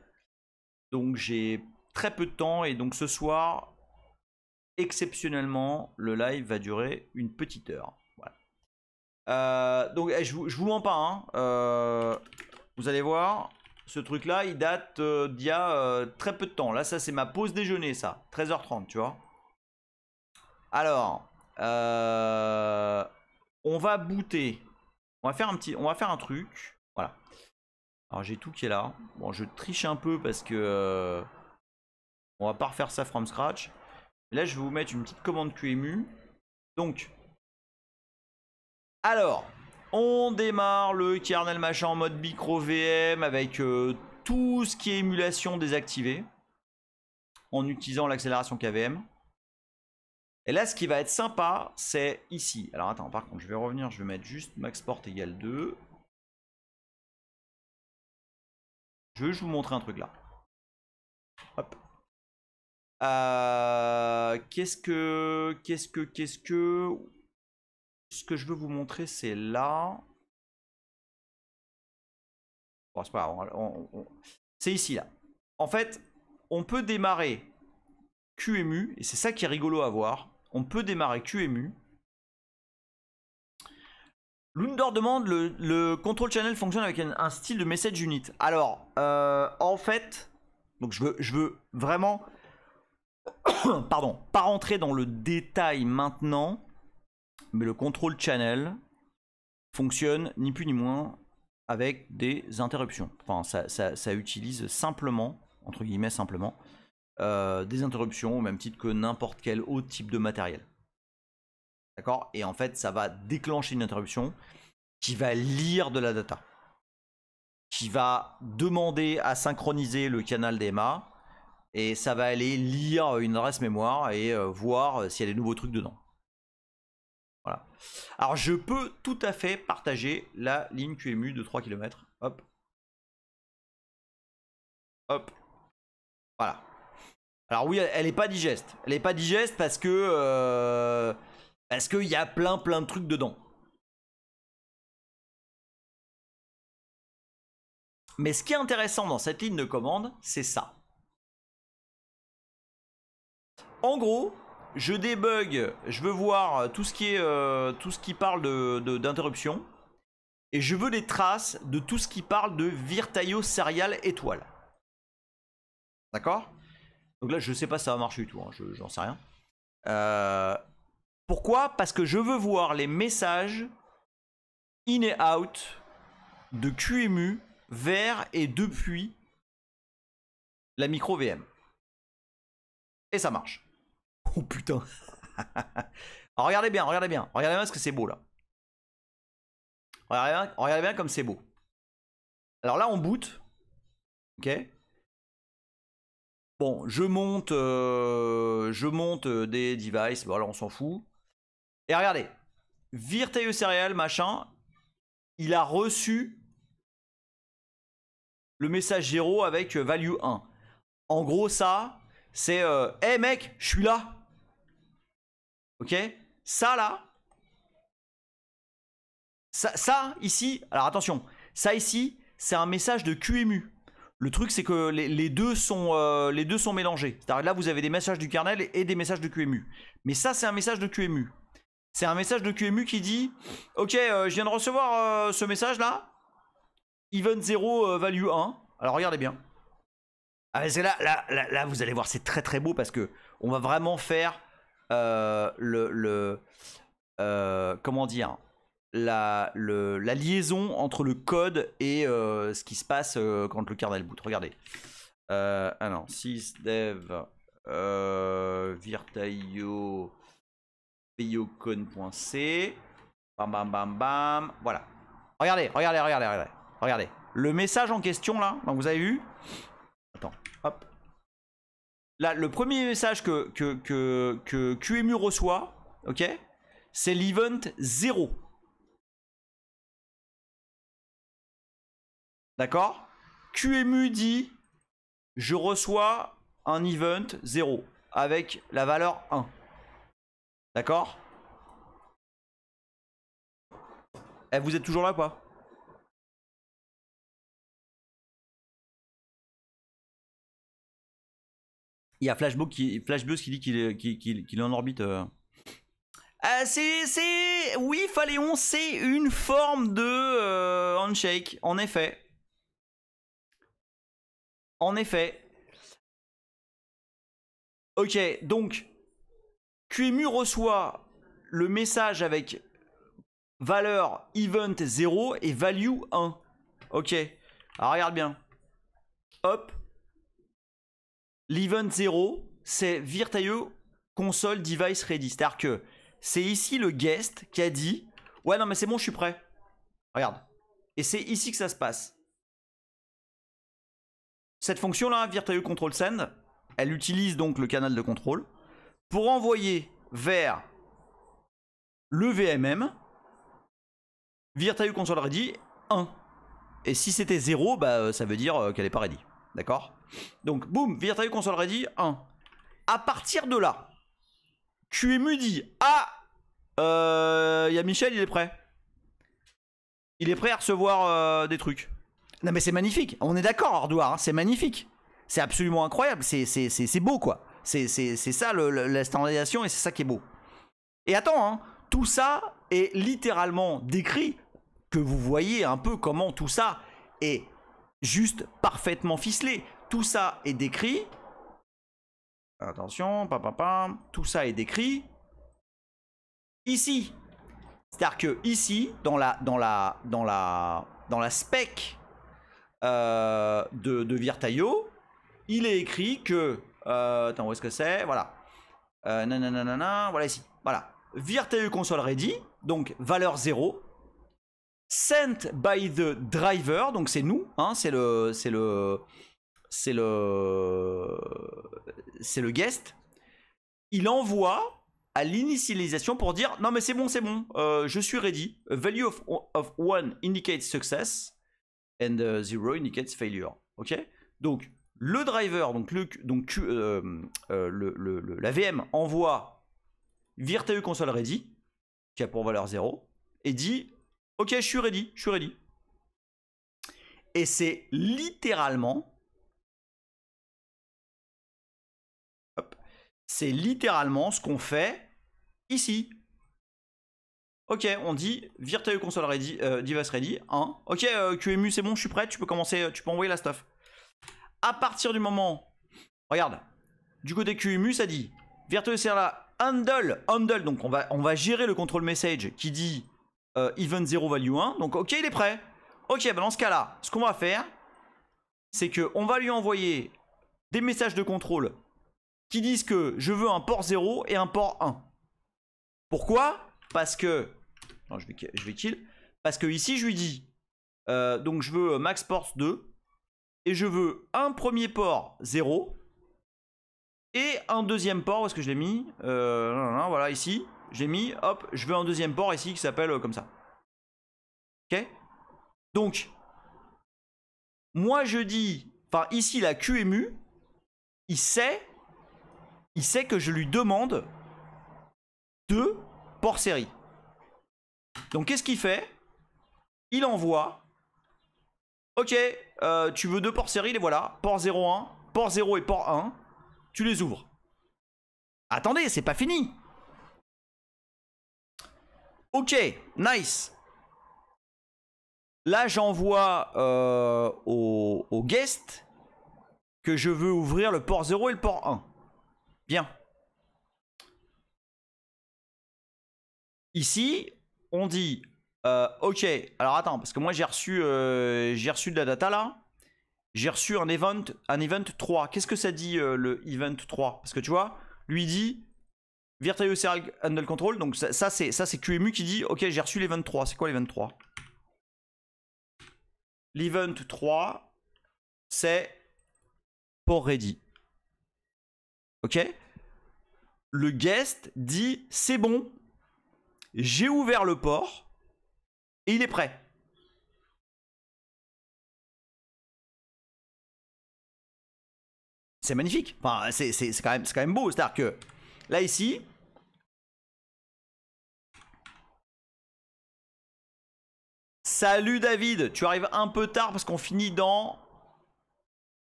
Donc j'ai très peu de temps. Et donc ce soir, exceptionnellement, le live va durer une petite heure. Voilà. Donc je vous mens pas. Hein. Vous allez voir, ce truc-là, il date d'il y a très peu de temps. Là, ça c'est ma pause déjeuner, ça. 13h30, tu vois. Alors, on va booter. On va faire un truc. Voilà. Alors j'ai tout qui est là. Bon, je triche un peu parce que on va pas refaire ça from scratch. Là, je vais vous mettre une petite commande QEMU. Donc, alors, on démarre le kernel machin en mode micro VM avec tout ce qui est émulation désactivé en utilisant l'accélération KVM. Et là, ce qui va être sympa, c'est ici. Alors attends, par contre, je vais revenir, je vais mettre juste maxport égale 2. Je vais vous montrer un truc là. Hop. Qu'est-ce que... Ce que je veux vous montrer, c'est là. Bon, c'est pas grave. C'est ici, là. En fait, on peut démarrer QEMU, et c'est ça qui est rigolo à voir. On peut démarrer QEMU. L'Undor demande le control channel fonctionne avec un style de message unit. Alors, en fait, donc je veux vraiment, pardon, pas rentrer dans le détail maintenant, mais le control channel fonctionne ni plus ni moins avec des interruptions. Enfin, ça utilise simplement, entre guillemets simplement, des interruptions au même titre que n'importe quel autre type de matériel. D'accord? Et en fait, ça va déclencher une interruption qui va lire de la data, qui va demander à synchroniser le canal DMA, et ça va aller lire une adresse mémoire et voir s'il y a des nouveaux trucs dedans. Voilà. Alors je peux tout à fait partager la ligne QEMU de 3 km. Hop. Hop. Voilà. Alors oui, elle n'est pas digeste. Elle n'est pas digeste parce que qu'il y a plein de trucs dedans. Mais ce qui est intéressant dans cette ligne de commande, c'est ça. En gros, je débug, je veux voir tout ce qui parle d'interruption, et je veux des traces de tout ce qui parle de Virtaio Serial étoile. D'accord? Donc là, je sais pas si ça va marcher du tout, hein, j'en sais rien. Pourquoi? Parce que je veux voir les messages in et out de QEMU vers et depuis la micro VM. Et ça marche. Oh putain. Alors regardez bien, regardez bien ce que c'est beau là. Regardez bien comme c'est beau. Alors là on boot. Ok. Bon, je monte des devices. Bon, alors on s'en fout. Et regardez. Virtaio Serial machin. Il a reçu le message 0 avec value 1. En gros ça, c'est hey mec, je suis là. Ok. Ça là. Ça ici, alors attention, ça ici, c'est un message de QEMU. Le truc, c'est que les deux sont mélangés. C'est-à-dire là, vous avez des messages du kernel et des messages de QEMU. Mais ça, c'est un message de QEMU. C'est un message de QEMU qui dit « Ok, je viens de recevoir ce message-là. Event 0, value 1. » Alors, regardez bien. Ah, là, vous allez voir, c'est très très beau parce que on va vraiment faire comment dire, la liaison entre le code et ce qui se passe quand le kernel boot. Regardez. Alors, sysdev virtaio biocon.c. Bam bam bam bam. Voilà. Regardez. Le message en question là, donc vous avez vu. Attends, hop. Là, le premier message que QEMU reçoit, ok, c'est l'event 0. D'accord? QEMU dit je reçois un event 0 avec la valeur 1. D'accord? Eh, vous êtes toujours là ou pas? Il y a Flashbuzz qui dit qu'il est en orbite. Oui, Phaléon, c'est une forme de handshake, en effet. En effet. Ok, donc QEMU reçoit le message avec valeur event 0 et value 1. Ok, alors regarde bien. Hop. L'event 0, c'est Virtaio console device ready. C'est-à-dire que c'est ici le guest qui a dit ouais, non, mais c'est bon, je suis prêt. Regarde. Et c'est ici que ça se passe. Cette fonction-là, Virtaio control send, elle utilise donc le canal de contrôle pour envoyer vers le VMM Virtaio console ready 1. Et si c'était 0, bah, ça veut dire qu'elle n'est pas ready. D'accord? Donc, boum, Virtaio console ready 1. À partir de là, QEMU dit ah, y a Michel, il est prêt. Il est prêt à recevoir des trucs. Non, mais c'est magnifique. On est d'accord, Ardoir, hein, c'est magnifique. C'est absolument incroyable. C'est beau, quoi. C'est ça la standardisation et c'est ça qui est beau. Et attends, hein, tout ça est littéralement décrit. Que vous voyez un peu comment tout ça est juste parfaitement ficelé. Tout ça est décrit. Attention, tout ça est décrit ici. C'est-à-dire que ici, dans la spec de Virtaio, il est écrit que attends, où est-ce que c'est? Voilà. Nanana, voilà ici. Voilà. Virtaio console ready, donc valeur 0. Sent by the driver, donc c'est nous, hein, c'est le guest. Il envoie à l'initialisation pour dire non mais c'est bon, je suis ready. Value of 1 indicates success and 0 indicates failure. Ok, donc le driver, la VM envoie Virtaio console ready qui a pour valeur 0 et dit ok, je suis ready. Et c'est littéralement ce qu'on fait ici. Ok, on dit Virtaio console ready, device ready 1. Ok, QEMU, c'est bon, je suis prêt, tu peux commencer, tu peux envoyer la stuff. À partir du moment, regarde, du côté QEMU, ça dit Virtaio c'est là, handle, donc on va gérer le control message qui dit event 0 value 1, donc ok, il est prêt. Ok, bah dans ce cas là, ce qu'on va faire, c'est qu'on va lui envoyer des messages de contrôle qui disent que je veux un port 0 et un port 1. Pourquoi? Parce que non, je vais kill. Parce que ici je lui dis donc je veux max port 2 et je veux un premier port 0 et un deuxième port, où est-ce que je l'ai mis? Voilà, ici j'ai mis, hop, je veux un deuxième port ici qui s'appelle comme ça. Ok, donc moi je dis, enfin ici la QEMU, il sait que je lui demande 2 ports série. Donc qu'est-ce qu'il fait? Il envoie Ok, tu veux deux ports série, les voilà. Port 0,1, port 0 et port 1. Tu les ouvres. Attendez, c'est pas fini. Ok, nice. Là, j'envoie au guest que je veux ouvrir le port 0 et le port 1. Bien. Ici, on dit ok, alors attends, parce que moi j'ai reçu de la data là. J'ai reçu un event 3. Qu'est-ce que ça dit le event 3? Parce que tu vois, lui dit Virtual Serial Handle Control. Donc ça c'est QEMU qui dit ok, j'ai reçu l'event 3. C'est quoi l'event 3? L'event 3, c'est port ready. Ok? Le guest dit c'est bon, j'ai ouvert le port et il est prêt. C'est magnifique. Enfin, c'est quand même beau. C'est-à-dire que là, ici, salut David, tu arrives un peu tard parce qu'on finit dans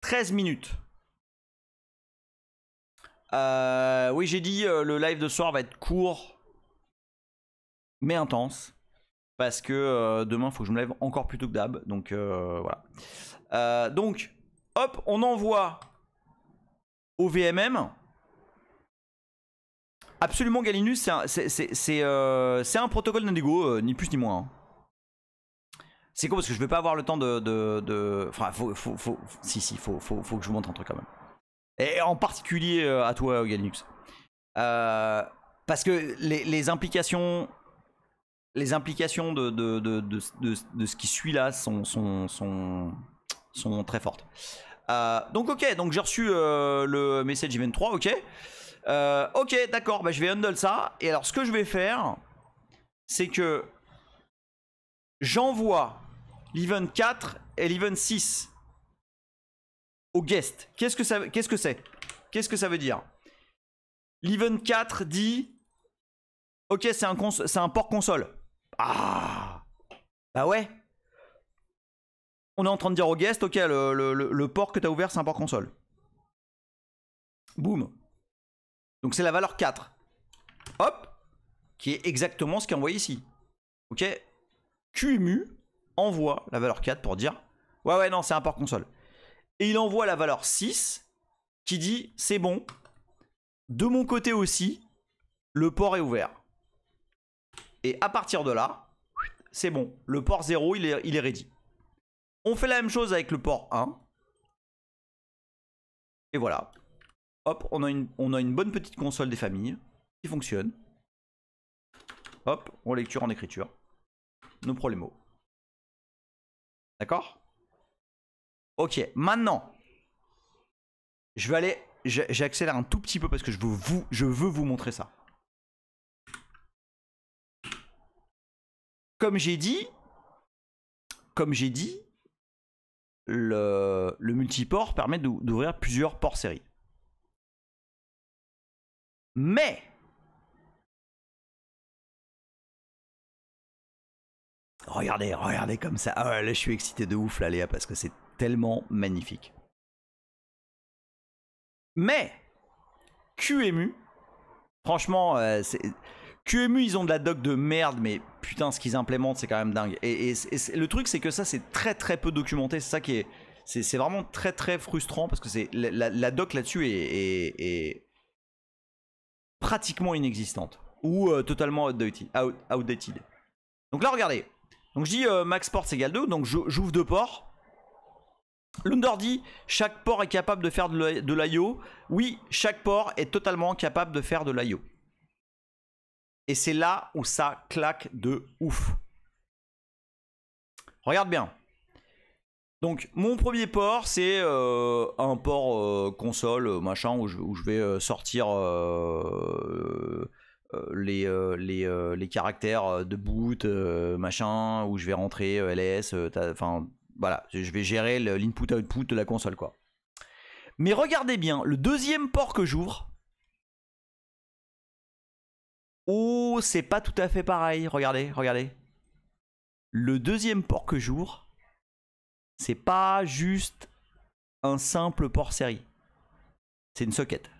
13 minutes. Oui, j'ai dit le live de ce soir va être court, mais intense. Parce que demain, il faut que je me lève encore plus tôt que d'hab. Donc, voilà. Donc, hop, on envoie au VMM. Absolument, Galinus, c'est un protocole d'Indigo, ni plus ni moins. C'est con parce que je vais pas avoir le temps de... Enfin, faut que je vous montre un truc quand même. Et en particulier à toi, Galinux. Parce que les implications... Les implications de ce qui suit là sont très fortes. Donc ok, donc j'ai reçu le message event 3, ok. Ok, d'accord, bah, je vais handle ça. Et alors ce que je vais faire, c'est que j'envoie l'event 4 et l'event 6 au guest. Qu'est-ce que c'est? Qu'est-ce que ça veut dire? L'event 4 dit ok, c'est un port console. Ah, bah ouais. On est en train de dire au guest, ok, le port que tu as ouvert, c'est un port console. Boum. Donc c'est la valeur 4. Hop. Qui est exactement ce qui est envoyé ici. Ok. QEMU envoie la valeur 4 pour dire ouais, non, c'est un port console. Et il envoie la valeur 6 qui dit c'est bon. De mon côté aussi, le port est ouvert. Et à partir de là, c'est bon. Le port 0, il est ready. On fait la même chose avec le port 1. Et voilà. Hop, on a une bonne petite console des familles qui fonctionne. Hop, en lecture, en écriture. No problemo. D'accord? Ok, maintenant, je vais aller... J'accélère un tout petit peu parce que je veux vous montrer ça. Comme j'ai dit, le multiport permet d'ouvrir plusieurs ports série. Mais regardez comme ça. Ah ouais, là je suis excité de ouf là Léa parce que c'est tellement magnifique. Mais QEMU, franchement, QEMU ils ont de la doc de merde, mais putain ce qu'ils implémentent c'est quand même dingue. Et le truc c'est que ça c'est très peu documenté, c'est ça qui est... C'est vraiment très frustrant parce que la doc là-dessus est pratiquement inexistante ou totalement outdated. Donc là regardez, donc je dis max ports égale 2, donc j'ouvre 2 ports. Lunder dit chaque port est capable de faire de l'IO. Oui, chaque port est totalement capable de faire de l'IO. Et c'est là où ça claque de ouf. Regarde bien. Donc mon premier port c'est un port console machin où je vais sortir les caractères de boot machin, où je vais rentrer LS, enfin voilà, je vais gérer l'input output de la console quoi. Mais regardez bien le deuxième port que j'ouvre. Oh, c'est pas tout à fait pareil. Regardez. Le deuxième port que j'ouvre, C'est pas juste un simple port série. C'est une socket.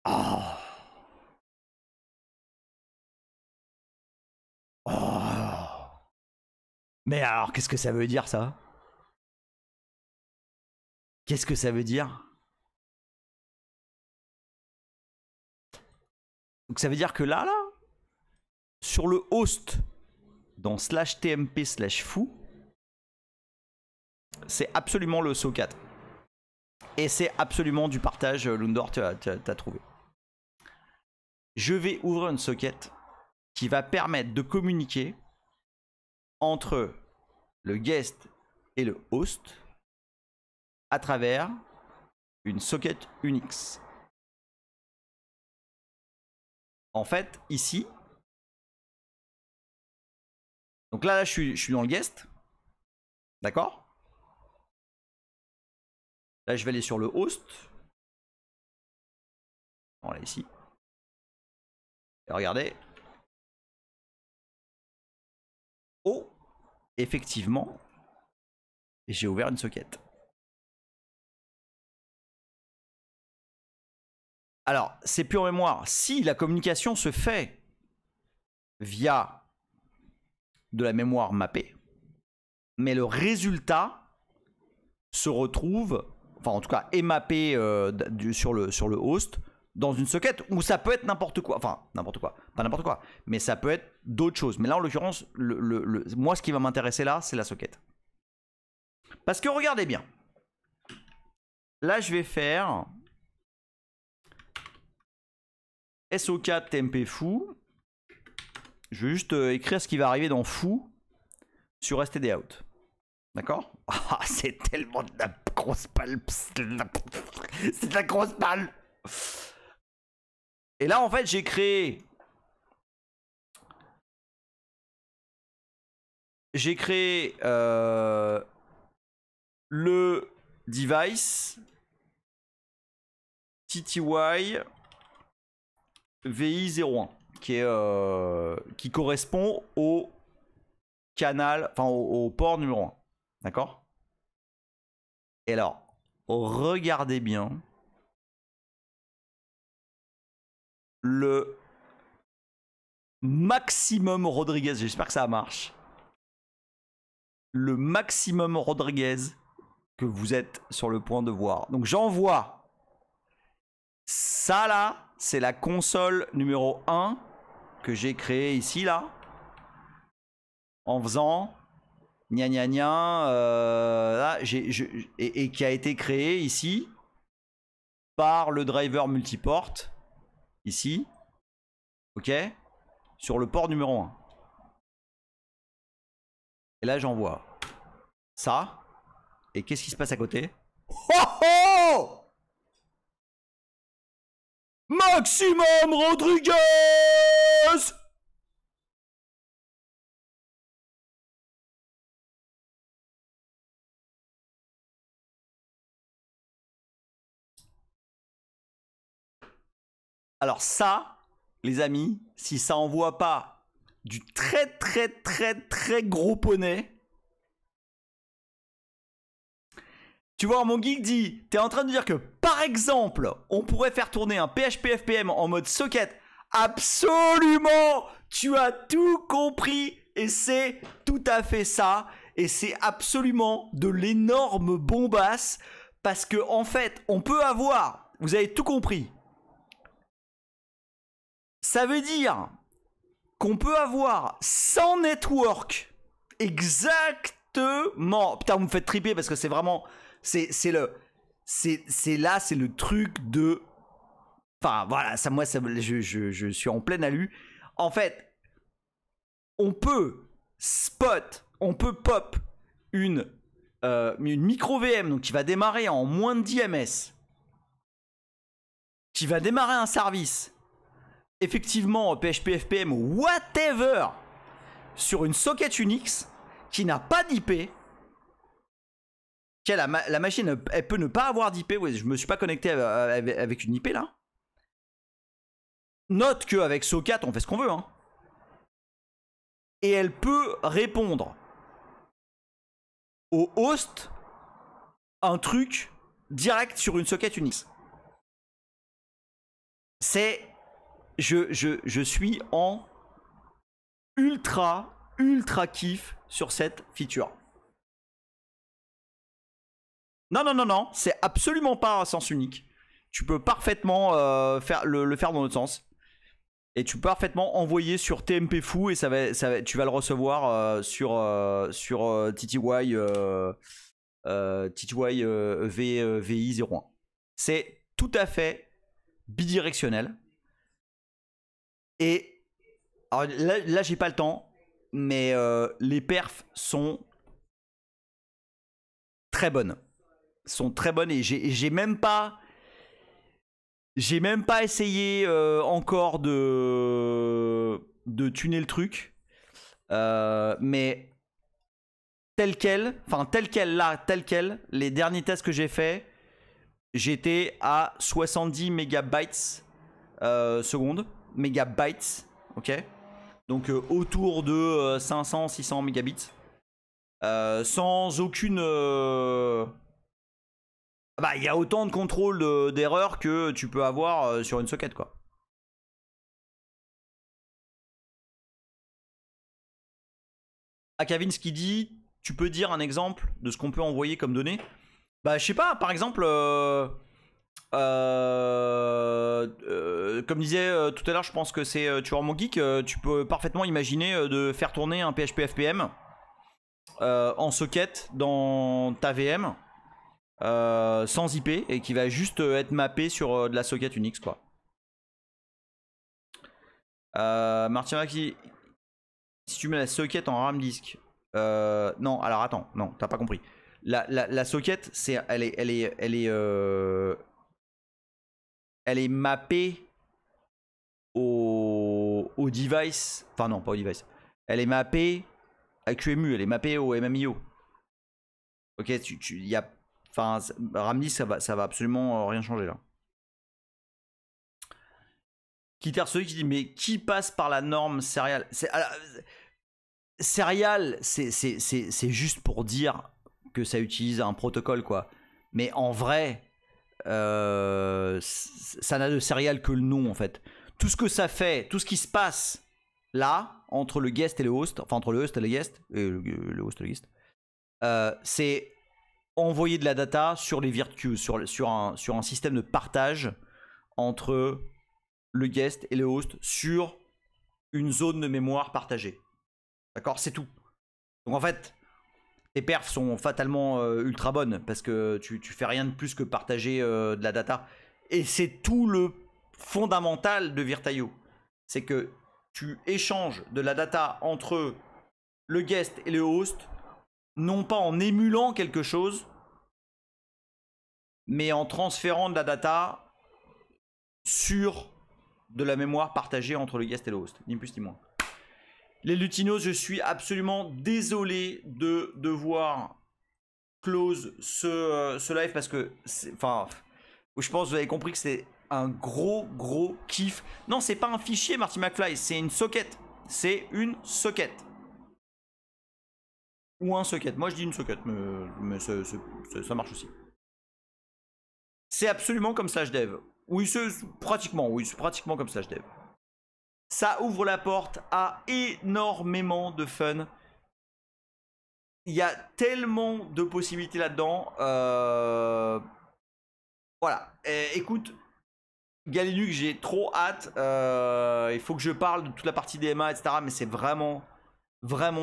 Oh. Oh. Mais alors, qu'est-ce que ça veut dire, ça? Qu'est-ce que ça veut dire? Donc ça veut dire que là, sur le host, dans /tmp/foo, c'est absolument le socket. Et c'est absolument du partage, Lundor, t'as trouvé. Je vais ouvrir une socket qui va permettre de communiquer entre le guest et le host à travers une socket Unix. En fait, ici, donc là je suis dans le guest, d'accord? Là, je vais aller sur le host. Voilà, ici. Et regardez. Oh, effectivement, j'ai ouvert une socket. Alors, c'est pure mémoire. Si la communication se fait via de la mémoire mappée, mais le résultat se retrouve, enfin en tout cas est mappé sur le host dans une socket où ça peut être n'importe quoi, enfin n'importe quoi, pas n'importe quoi, mais ça peut être d'autres choses. Mais là en l'occurrence, moi ce qui va m'intéresser là, c'est la socket. Parce que regardez bien, là je vais faire SO4 TMP foo. Je vais juste écrire ce qui va arriver dans foo sur stdout. D'accord? Ah, c'est tellement de la grosse palle. C'est de la grosse palle. Et là, en fait, j'ai créé... le device TTY VI01 qui correspond au canal, enfin au port numéro 1. D'accord? Et alors, regardez bien le maximum Rodriguez, j'espère que ça marche. Le maximum Rodriguez que vous êtes sur le point de voir. Donc j'envoie ça là, c'est la console numéro 1 que j'ai créée ici là, en faisant gna gna gna, là, et qui a été créé ici par le driver multiport ici, ok, sur le port numéro 1. Et là j'envoie ça, et qu'est-ce qui se passe à côté? Oh oh! Maximum Rodriguez! Alors ça, les amis, si ça envoie pas du très gros poney. Tu vois, mon geek dit, t'es en train de dire que par exemple, on pourrait faire tourner un PHP FPM en mode socket. Absolument! Tu as tout compris et c'est tout à fait ça. Et c'est absolument de l'énorme bombasse parce que en fait, on peut avoir, vous avez tout compris. Ça veut dire qu'on peut avoir 100 network exactement. Putain, vous me faites triper parce que c'est vraiment, c'est là, c'est le truc de. Enfin voilà, ça, moi, ça, je suis en pleine alu. En fait, on peut spot, on peut pop une micro VM, donc qui va démarrer en moins de 10 ms, qui va démarrer un service. Effectivement, PHP FPM ou whatever sur une socket Unix qui n'a pas d'IP. La machine, elle peut ne pas avoir d'IP. Ouais, je me suis pas connecté avec une IP là. Note qu'avec SO4, on fait ce qu'on veut. Hein. Et elle peut répondre au host un truc direct sur une socket Unix. C'est... Je suis en ultra kiff sur cette feature. Non, c'est absolument pas un sens unique. Tu peux parfaitement le faire dans l'autre sens. Et tu peux parfaitement envoyer sur TMP fou et tu vas le recevoir sur TTY VI01. C'est tout à fait bidirectionnel. Et alors là j'ai pas le temps, mais les perfs sont très bonnes. Et j'ai même pas essayé encore de tuner le truc. Mais tel quel, les derniers tests que j'ai fait, j'étais à 70 mégabytes seconde. Mégabytes, ok. Donc autour de 500-600 mégabits. Sans aucune... Bah, il y a autant de contrôle d'erreur que tu peux avoir sur une socket, quoi. Kevin, ce qu'il dit, tu peux dire un exemple de ce qu'on peut envoyer comme données? Bah, je sais pas, par exemple, comme disait tout à l'heure, je pense que c'est Tueur mon geek, tu peux parfaitement imaginer de faire tourner un PHP FPM en socket dans ta VM sans IP et qui va juste être mappé sur de la socket Unix, quoi. Martin qui... Si tu mets la socket en RAM disk, non, alors attends, non, t'as pas compris. La socket, elle est mappée au device, enfin non, pas au device. Elle est mappée à QEMU, elle est mappée au MMIO. Ok, y a, enfin, RAM disk, ça va absolument rien changer là. Quitter celui qui dit mais qui passe par la norme Serial? Serial, c'est juste pour dire que ça utilise un protocole, quoi. Mais en vrai, ça n'a de Serial que le nom, en fait. Tout ce que ça fait, tout ce qui se passe là, entre le guest et le host, enfin entre le host et le guest, le host et le guest, c'est envoyer de la data sur les virtues, sur un système de partage entre le guest et le host sur une zone de mémoire partagée. D'accord, c'est tout. Donc en fait, tes perfs sont fatalement ultra bonnes parce que tu fais rien de plus que partager de la data. Et c'est tout le fondamental de Virtaio. C'est que tu échanges de la data entre le guest et le host, non pas en émulant quelque chose, mais en transférant de la data sur de la mémoire partagée entre le guest et le host, ni plus ni moins. Les Lutinos, je suis absolument désolé de devoir close ce live parce que, enfin, je pense que vous avez compris que c'est un gros kiff. Non, c'est pas un fichier, Marty McFly, c'est une socket. C'est une socket. Ou un socket. Moi, je dis une socket, mais ça marche aussi. C'est absolument comme Slashdev. Oui, c'est pratiquement comme Slashdev. Ça ouvre la porte à énormément de fun. Il y a tellement de possibilités là-dedans. Voilà. Écoute, Galinux, j'ai trop hâte. Il faut que je parle de toute la partie DMA, etc. Mais c'est vraiment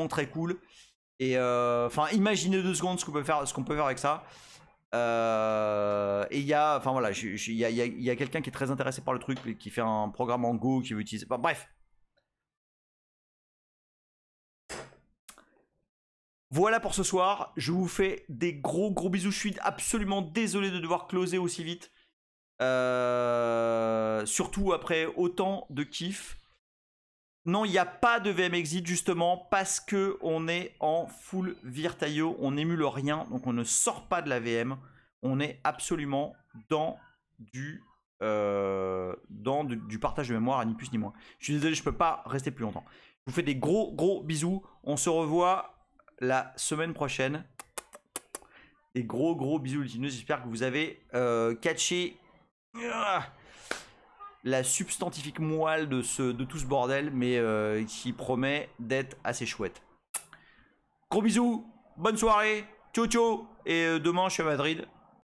très cool. Et enfin, imaginez 2 secondes ce qu'on peut faire avec ça. Et il y a, enfin voilà, il y a quelqu'un qui est très intéressé par le truc, qui fait un programme en Go, qui veut utiliser. Enfin, bref. Voilà pour ce soir. Je vous fais des gros bisous. Je suis absolument désolé de devoir closer aussi vite. Surtout après autant de kiff. Non, il n'y a pas de VM Exit justement parce que on est en full Virtaio, on n'émule rien, donc on ne sort pas de la VM. On est absolument dans du partage de mémoire, ni plus ni moins. Je suis désolé, je ne peux pas rester plus longtemps. Je vous fais des gros bisous. On se revoit la semaine prochaine. Et gros bisous lutineux. J'espère que vous avez catché la substantifique moelle de tout ce bordel, mais qui promet d'être assez chouette. Gros bisous, bonne soirée, ciao ciao. Et demain je suis à Madrid.